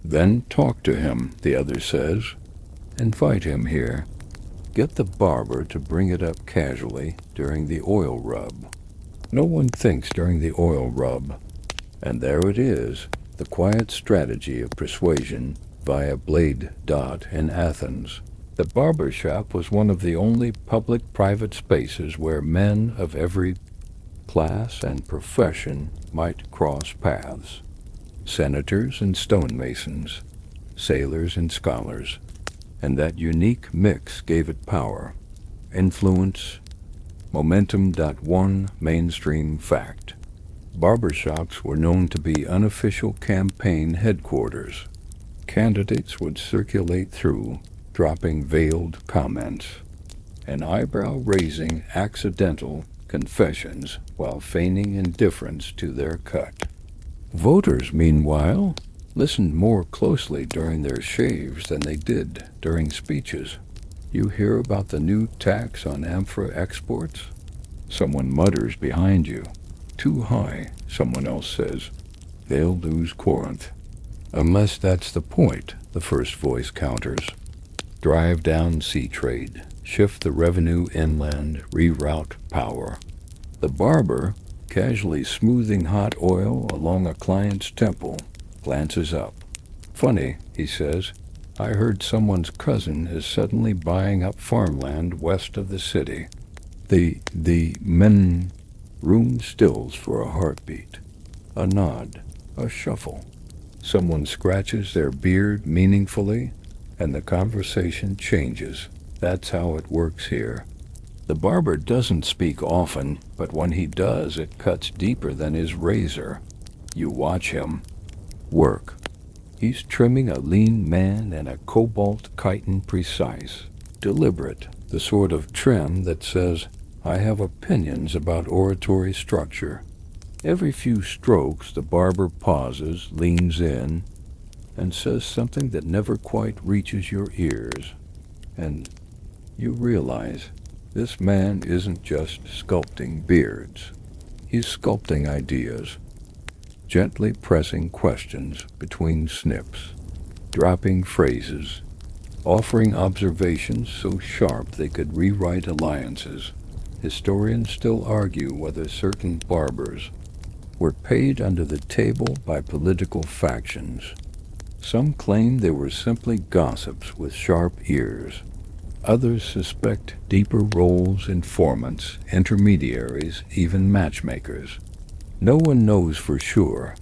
Then talk to him, the other says. Invite him here. Get the barber to bring it up casually during the oil rub. No one thinks during the oil rub. And there it is, the quiet strategy of persuasion via blade. In Athens. The barbershop was one of the only public-private spaces where men of every class and profession might cross paths. Senators and stonemasons, sailors and scholars, and that unique mix gave it power, influence, momentum. One mainstream fact. Barbershops were known to be unofficial campaign headquarters. Candidates would circulate through, dropping veiled comments and eyebrow-raising accidental confessions while feigning indifference to their cut. Voters, meanwhile, listened more closely during their shaves than they did during speeches. You hear about the new tax on amphora exports? Someone mutters behind you. Too high, someone else says. They'll lose Corinth. Unless that's the point, the first voice counters. Drive down sea trade, shift the revenue inland, reroute power. The barber, casually smoothing hot oil along a client's temple, glances up. Funny, he says, I heard someone's cousin is suddenly buying up farmland west of the city. The men room stills for a heartbeat, a nod, a shuffle. Someone scratches their beard meaningfully, and the conversation changes. That's how it works here. The barber doesn't speak often, but when he does, it cuts deeper than his razor. You watch him work. He's trimming a lean man in a cobalt chitin precise, deliberate, the sort of trim that says, I have opinions about oratory structure. Every few strokes, the barber pauses, leans in, and says something that never quite reaches your ears. And you realize this man isn't just sculpting beards. He's sculpting ideas, gently pressing questions between snips, dropping phrases, offering observations so sharp they could rewrite alliances. Historians still argue whether certain barbers were paid under the table by political factions. Some claim they were simply gossips with sharp ears. Others suspect deeper roles, informants, intermediaries, even matchmakers. No one knows for sure,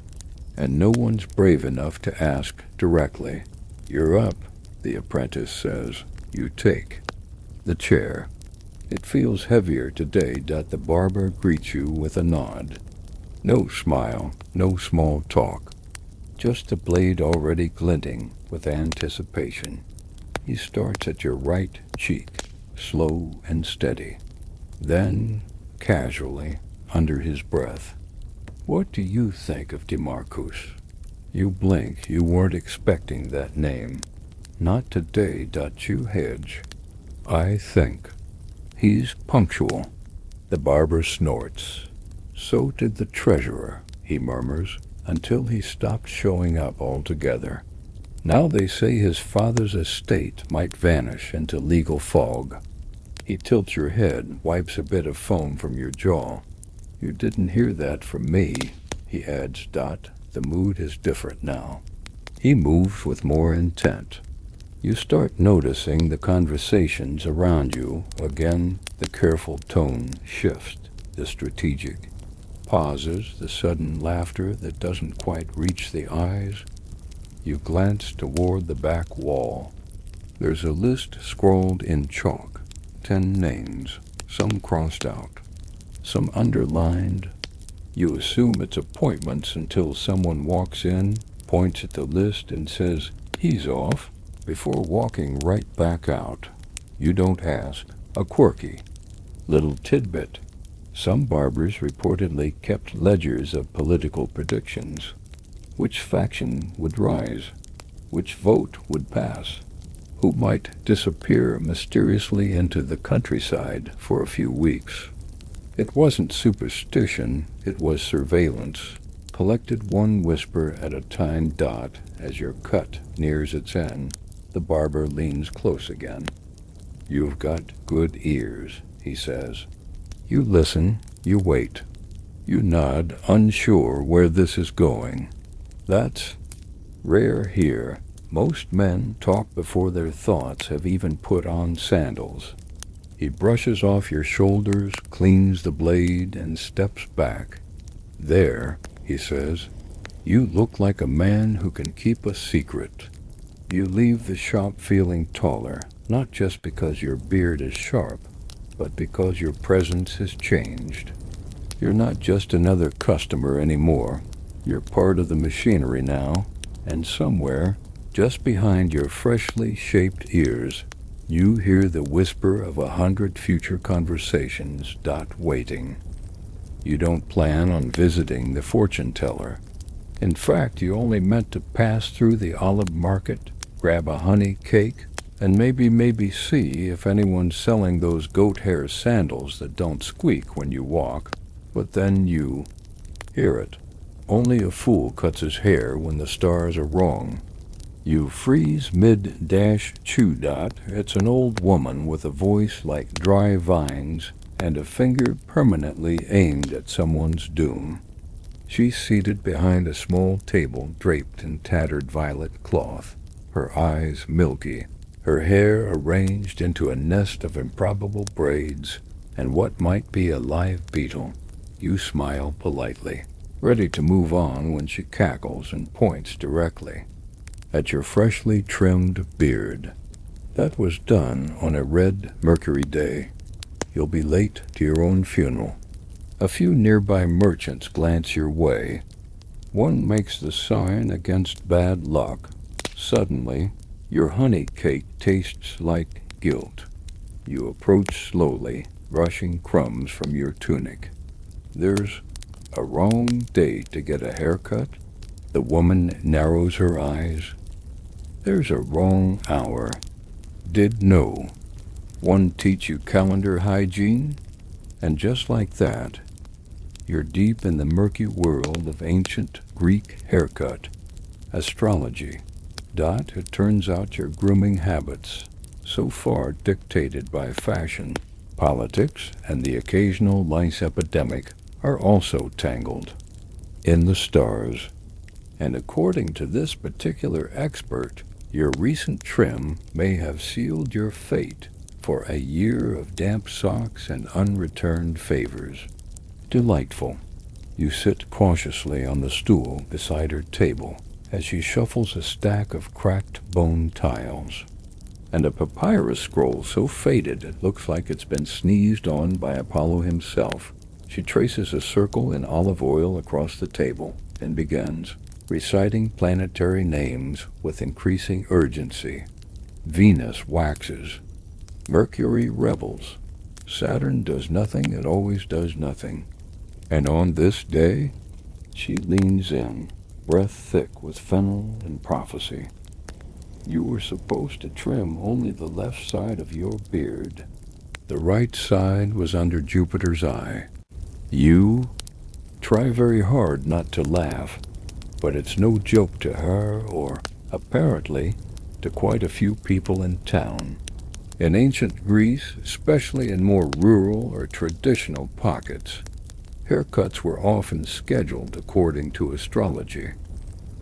and no one's brave enough to ask directly. You're up, the apprentice says. You take the chair. It feels heavier today that the barber greets you with a nod. No smile, no small talk. Just the blade already glinting with anticipation. He starts at your right cheek, slow and steady. Then, casually, under his breath, what do you think of DeMarcus? You blink, you weren't expecting that name. Not today, you hedge. I think. He's punctual. The barber snorts. So did the treasurer, he murmurs, until he stopped showing up altogether. Now they say his father's estate might vanish into legal fog. He tilts your head, wipes a bit of foam from your jaw. You didn't hear that from me, he adds, Dot. The mood is different now. He moves with more intent. You start noticing the conversations around you. Again, the careful tone shifts, the strategic pauses, the sudden laughter that doesn't quite reach the eyes. You glance toward the back wall. There's a list scrawled in chalk, 10 names, some crossed out, some underlined. You assume it's appointments until someone walks in, points at the list and says, he's off, before walking right back out. You don't ask. A quirky little tidbit. Some barbers reportedly kept ledgers of political predictions. Which faction would rise? Which vote would pass? Who might disappear mysteriously into the countryside for a few weeks? It wasn't superstition, it was surveillance, collected one whisper at a time. Dot, as your cut nears its end, the barber leans close again. You've got good ears, he says. You listen, you wait. You nod, unsure where this is going. That's rare here. Most men talk before their thoughts have even put on sandals. He brushes off your shoulders, cleans the blade, and steps back. There, he says, you look like a man who can keep a secret. You leave the shop feeling taller, not just because your beard is sharp, but because your presence has changed. You're not just another customer anymore. You're part of the machinery now, and somewhere Just behind your freshly shaped ears, you hear the whisper of 100 future conversations waiting. You don't plan on visiting the fortune teller. In fact, you only meant to pass through the olive market, grab a honey cake, and maybe see if anyone's selling those goat hair sandals that don't squeak when you walk. But then you hear it. Only a fool cuts his hair when the stars are wrong. You freeze mid-chew. It's an old woman with a voice like dry vines and a finger permanently aimed at someone's doom. She's seated behind a small table draped in tattered violet cloth, her eyes milky, her hair arranged into a nest of improbable braids, and what might be a live beetle. You smile politely, ready to move on when she cackles and points directly at your freshly trimmed beard. That was done on a red Mercury day. You'll be late to your own funeral. A few nearby merchants glance your way. One makes the sign against bad luck. Suddenly, your honey cake tastes like guilt. You approach slowly, brushing crumbs from your tunic. There's a wrong day to get a haircut. The woman narrows her eyes. There's a wrong hour. Did no one teach you calendar hygiene? And just like that, you're deep in the murky world of ancient Greek haircut, astrology. It turns out your grooming habits, so far dictated by fashion, politics, and the occasional lice epidemic, are also tangled in the stars. And according to this particular expert, your recent trim may have sealed your fate for a year of damp socks and unreturned favors. Delightful. You sit cautiously on the stool beside her table as she shuffles a stack of cracked bone tiles and a papyrus scroll so faded it looks like it's been sneezed on by Apollo himself. She traces a circle in olive oil across the table and begins reciting planetary names with increasing urgency. Venus waxes. Mercury rebels. Saturn does nothing, it always does nothing. And on this day, she leans in, breath thick with fennel and prophecy. You were supposed to trim only the left side of your beard. The right side was under Jupiter's eye. You try very hard not to laugh, but it's no joke to her or, apparently, to quite a few people in town. In ancient Greece, especially in more rural or traditional pockets, haircuts were often scheduled according to astrology.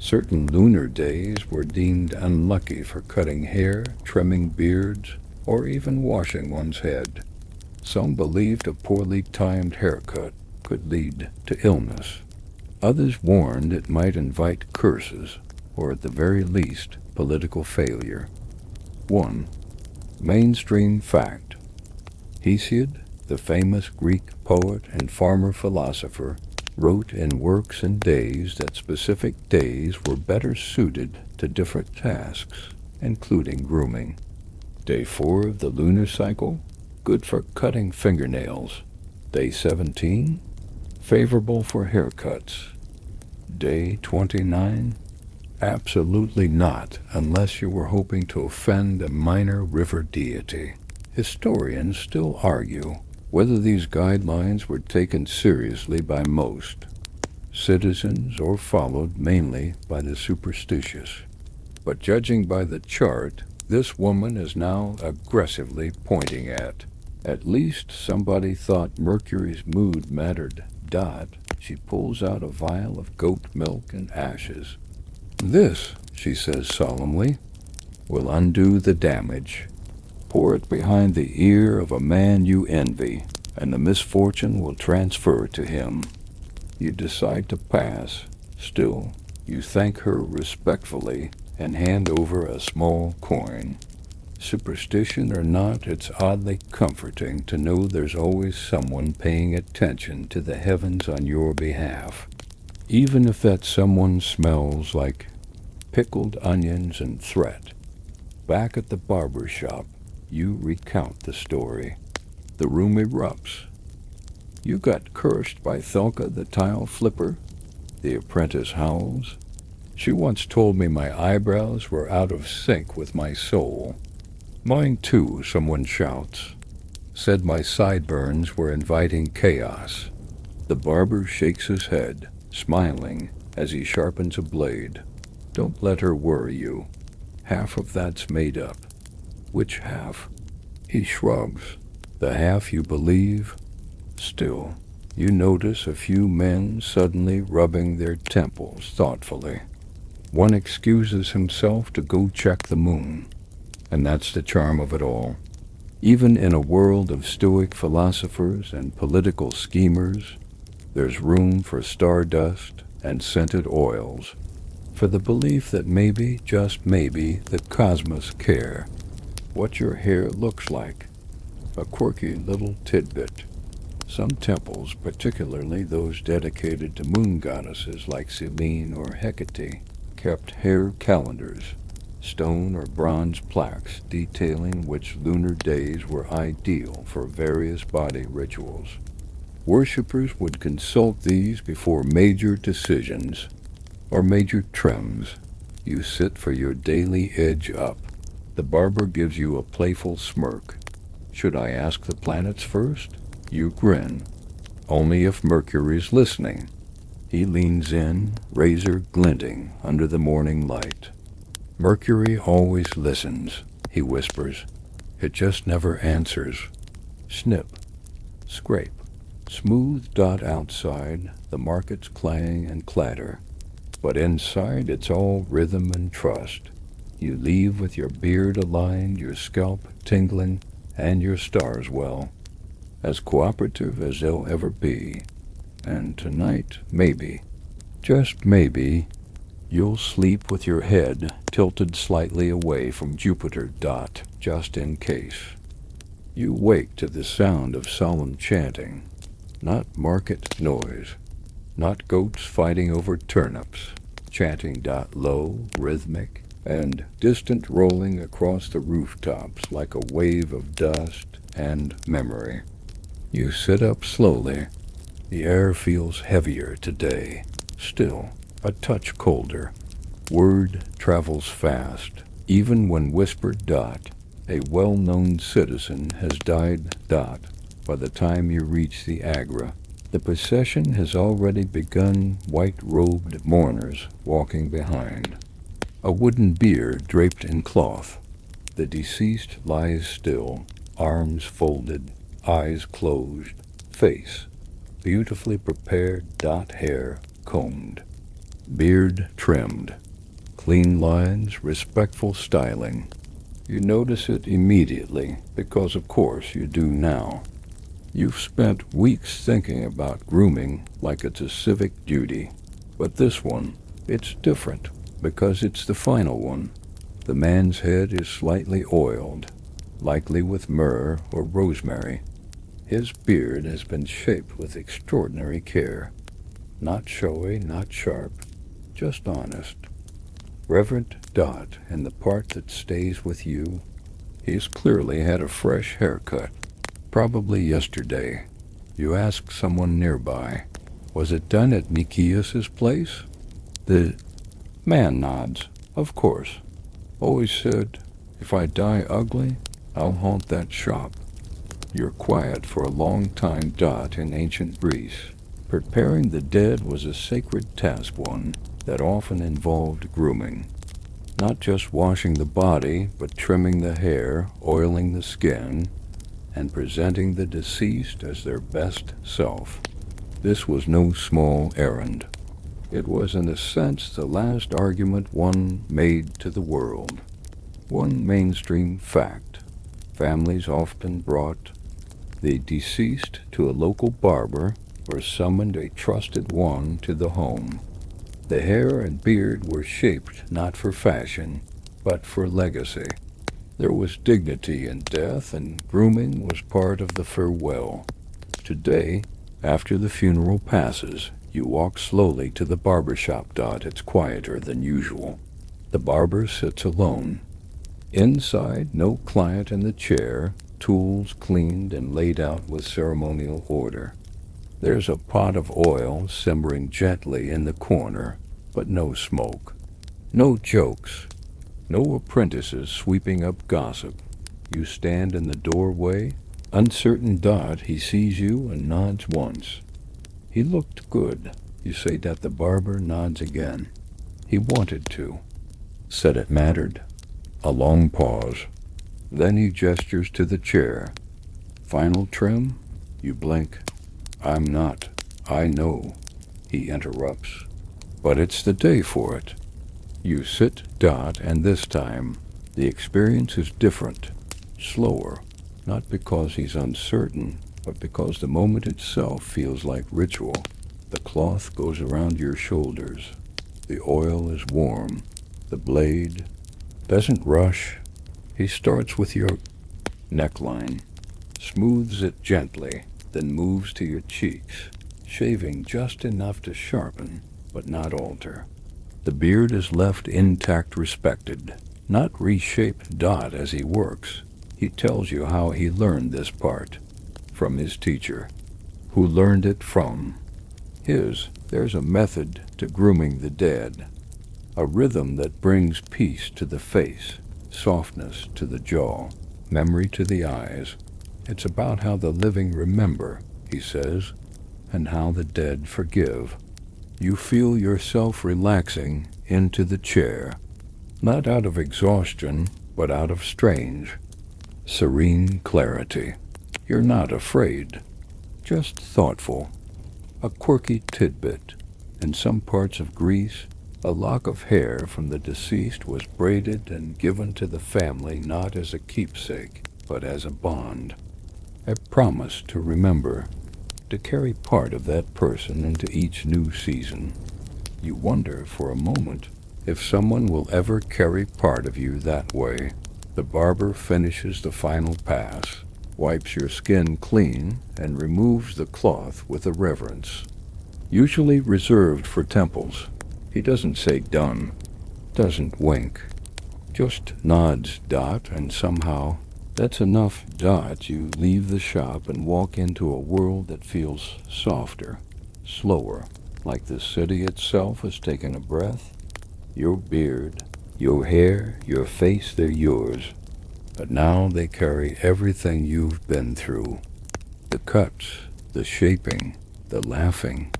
Certain lunar days were deemed unlucky for cutting hair, trimming beards, or even washing one's head. Some believed a poorly timed haircut could lead to illness. Others warned it might invite curses, or at the very least, political failure. 1. Mainstream fact. Hesiod, the famous Greek poet and farmer philosopher, wrote in Works and Days that specific days were better suited to different tasks, including grooming. Day 4 of the lunar cycle, good for cutting fingernails. Day 17, favorable for haircuts. Day 29, absolutely not, unless you were hoping to offend a minor river deity. Historians still argue whether these guidelines were taken seriously by most citizens or followed mainly by the superstitious. But judging by the chart, this woman is now aggressively pointing at least somebody thought Mercury's mood mattered. She pulls out a vial of goat milk and ashes. This, she says solemnly, will undo the damage. Pour it behind the ear of a man you envy, and the misfortune will transfer to him. You decide to pass. Still, you thank her respectfully and hand over a small coin. Superstition or not, it's oddly comforting to know there's always someone paying attention to the heavens on your behalf, even if that someone smells like pickled onions and threat. Back at the barbershop, you recount the story. The room erupts. You got cursed by Thelka the tile flipper? The apprentice howls. She once told me my eyebrows were out of sync with my soul. Mine too, someone shouts. Said my sideburns were inviting chaos. The barber shakes his head, smiling as he sharpens a blade. Don't let her worry you. Half of that's made up. Which half? He shrugs. The half you believe? Still, you notice a few men suddenly rubbing their temples thoughtfully. One excuses himself to go check the moon. And that's the charm of it all. Even in a world of stoic philosophers and political schemers, there's room for stardust and scented oils, for the belief that maybe, just maybe, the cosmos care what your hair looks like. A quirky little tidbit. Some temples, particularly those dedicated to moon goddesses like Selene or Hecate, kept hair calendars, stone or bronze plaques detailing which lunar days were ideal for various body rituals. Worshippers would consult these before major decisions or major trims. You sit for your daily edge up. The barber gives you a playful smirk. Should I ask the planets first? You grin. Only if Mercury's listening. He leans in, razor glinting under the morning light. Mercury always listens, he whispers. It just never answers. Snip. Scrape. Smooth dot outside, the markets clang and clatter. But inside it's all rhythm and trust. You leave with your beard aligned, your scalp tingling, and your stars well. As cooperative as they'll ever be. And tonight, maybe, just maybe, you'll sleep with your head tilted slightly away from Jupiter dot, just in case. You wake to the sound of solemn chanting, not market noise, not goats fighting over turnips, chanting dot low, rhythmic, and distant rolling across the rooftops like a wave of dust and memory. You sit up slowly. The air feels heavier today, still a touch colder. Word travels fast, even when whispered dot, a well-known citizen has died dot. By the time you reach the Agra, the procession has already begun, white-robed mourners walking behind. A wooden bier draped in cloth. The deceased lies still, arms folded, eyes closed, face beautifully prepared dot hair combed, beard trimmed, clean lines, respectful styling. You notice it immediately because of course you do now. You've spent weeks thinking about grooming like it's a civic duty, but this one, it's different because it's the final one. The man's head is slightly oiled, likely with myrrh or rosemary. His beard has been shaped with extraordinary care. Not showy, not sharp, just honest. Reverent dot in the part that stays with you. He's clearly had a fresh haircut, probably yesterday. You ask someone nearby, was it done at Nikias's place? The man nods. Of course. Always said, if I die ugly, I'll haunt that shop. You're quiet for a long time dot in ancient Greece. Preparing the dead was a sacred task one that often involved grooming. Not just washing the body, but trimming the hair, oiling the skin, and presenting the deceased as their best self. This was no small errand. It was in a sense the last argument one made to the world. One mainstream fact. Families often brought the deceased to a local barber or summoned a trusted one to the home. The hair and beard were shaped not for fashion, but for legacy. There was dignity in death, and grooming was part of the farewell. Today, after the funeral passes, you walk slowly to the barbershop dot. It's quieter than usual. The barber sits alone. Inside, no client in the chair, tools cleaned and laid out with ceremonial order. There's a pot of oil simmering gently in the corner, but no smoke. No jokes. No apprentices sweeping up gossip. You stand in the doorway. Uncertain he sees you and nods once. He looked good. You say that the barber nods again. He wanted to. Said it mattered. A long pause. Then he gestures to the chair. Final trim? You blink. I'm not. I know. He interrupts. But it's the day for it. You sit, and this time, the experience is different. Slower. Not because he's uncertain, but because the moment itself feels like ritual. The cloth goes around your shoulders. The oil is warm. The blade doesn't rush. He starts with your neckline, smooths it gently, then moves to your cheeks, shaving just enough to sharpen, but not alter. The beard is left intact, respected, not reshaped as he works. He tells you how he learned this part, from his teacher, who learned it from his. There's a method to grooming the dead, a rhythm that brings peace to the face, softness to the jaw, memory to the eyes. It's about how the living remember, he says, and how the dead forgive. You feel yourself relaxing into the chair, not out of exhaustion, but out of strange, serene clarity. You're not afraid, just thoughtful. A quirky tidbit. In some parts of Greece, a lock of hair from the deceased was braided and given to the family not as a keepsake, but as a bond, a promise to remember, to carry part of that person into each new season. You wonder for a moment if someone will ever carry part of you that way. The barber finishes the final pass, wipes your skin clean, and removes the cloth with a reverence, usually reserved for temples. He doesn't say done, doesn't wink, just nods and somehow that's enough you leave the shop and walk into a world that feels softer, slower, like the city itself has taken a breath. Your beard, your hair, your face, they're yours, but now they carry everything you've been through. The cuts, the shaping, the laughing.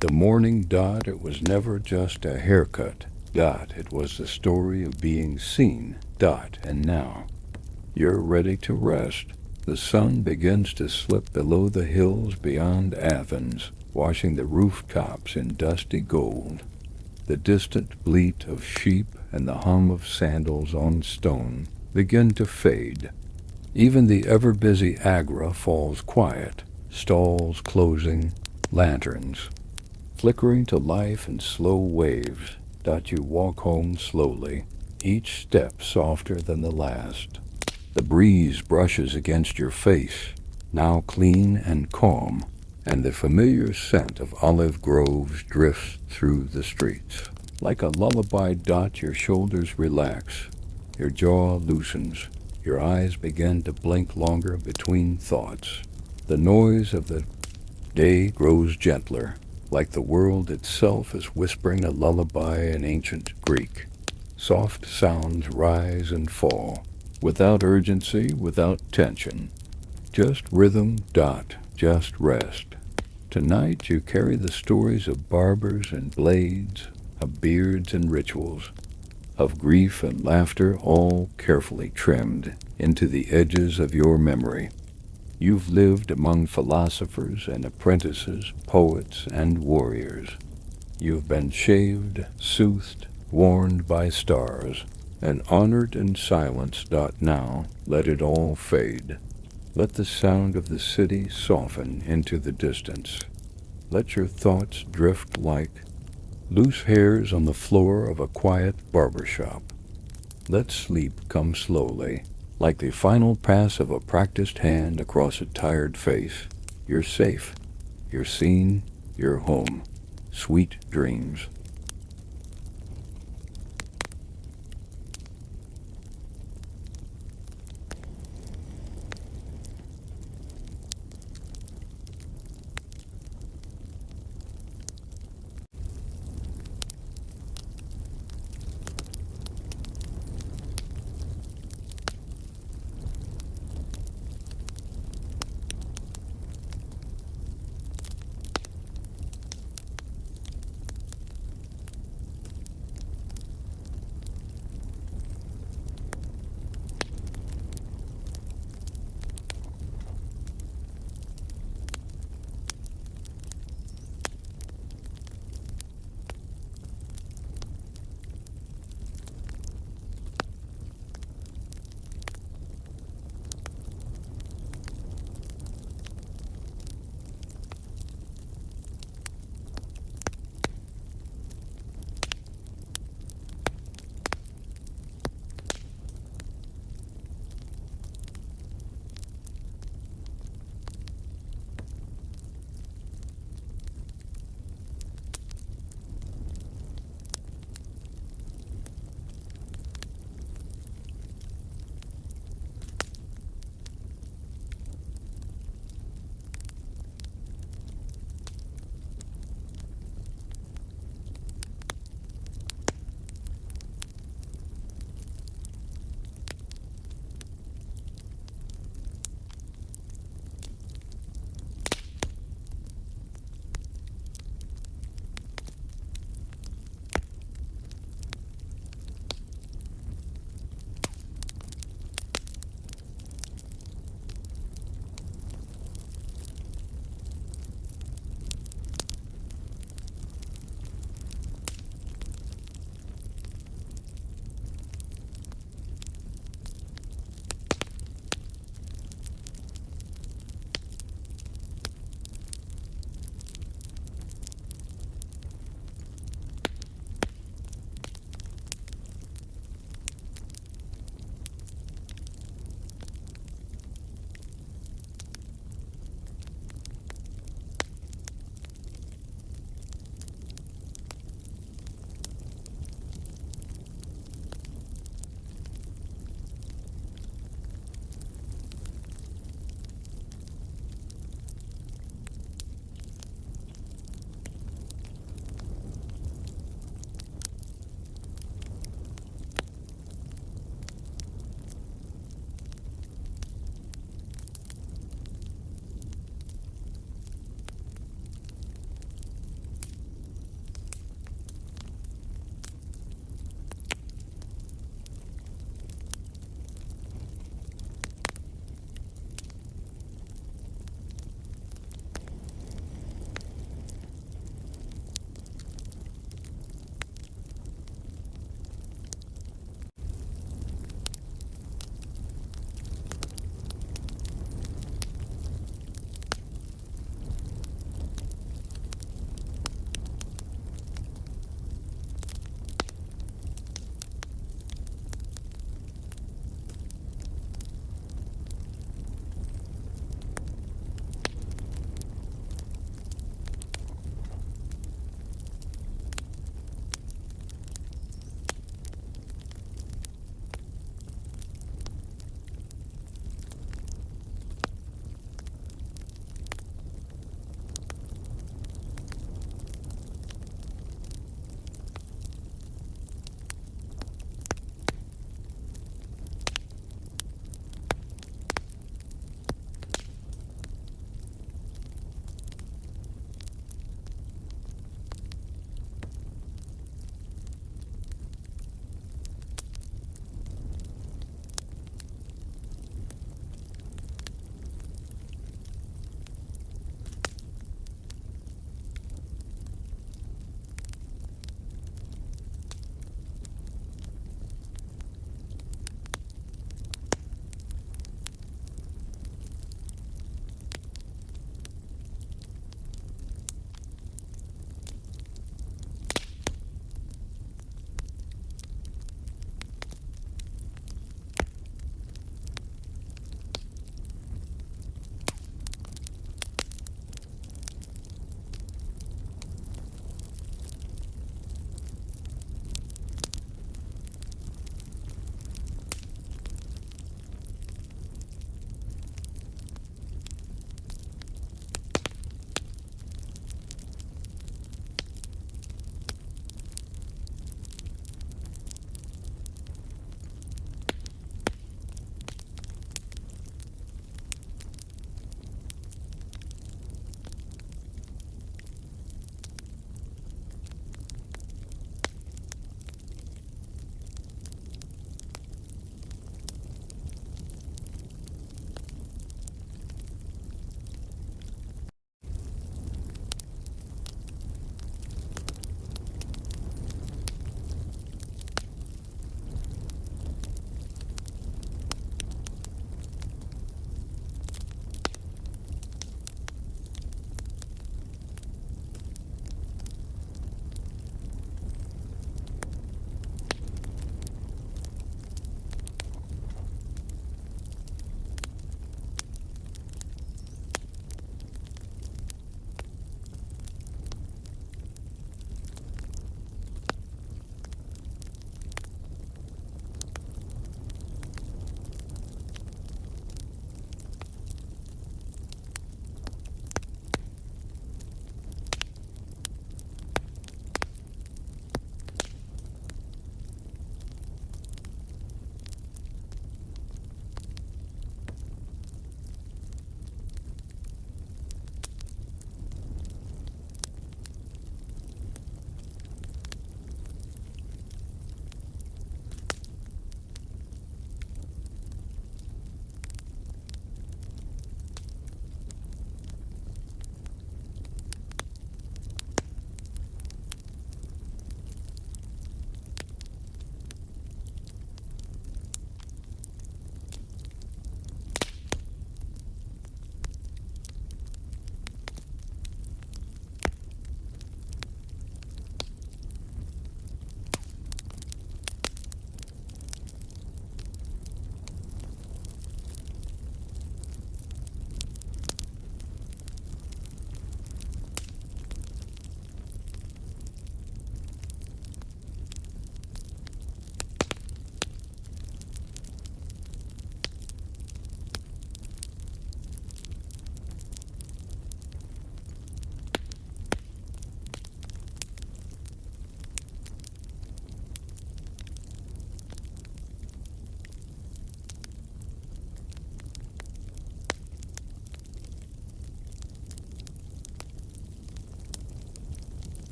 The morning it was never just a haircut. It was the story of being seen. And now, you're ready to rest. The sun begins to slip below the hills beyond Athens, washing the rooftops in dusty gold. The distant bleat of sheep and the hum of sandals on stone begin to fade. Even the ever-busy Agra falls quiet, stalls closing, lanterns flickering to life in slow waves. You walk home slowly, each step softer than the last. The breeze brushes against your face, now clean and calm, and the familiar scent of olive groves drifts through the streets. Like a lullaby, your shoulders relax, your jaw loosens, your eyes begin to blink longer between thoughts. The noise of the day grows gentler, like the world itself is whispering a lullaby in ancient Greek. Soft sounds rise and fall, without urgency, without tension. Just rhythm, just rest. Tonight you carry the stories of barbers and blades, of beards and rituals, of grief and laughter, all carefully trimmed into the edges of your memory. You've lived among philosophers and apprentices, poets and warriors. You've been shaved, soothed, warned by stars, and honored and silenced. Now let it all fade. Let the sound of the city soften into the distance. Let your thoughts drift like loose hairs on the floor of a quiet barbershop. Let sleep come slowly, like the final pass of a practiced hand across a tired face. You're safe. You're seen. You're home. Sweet dreams.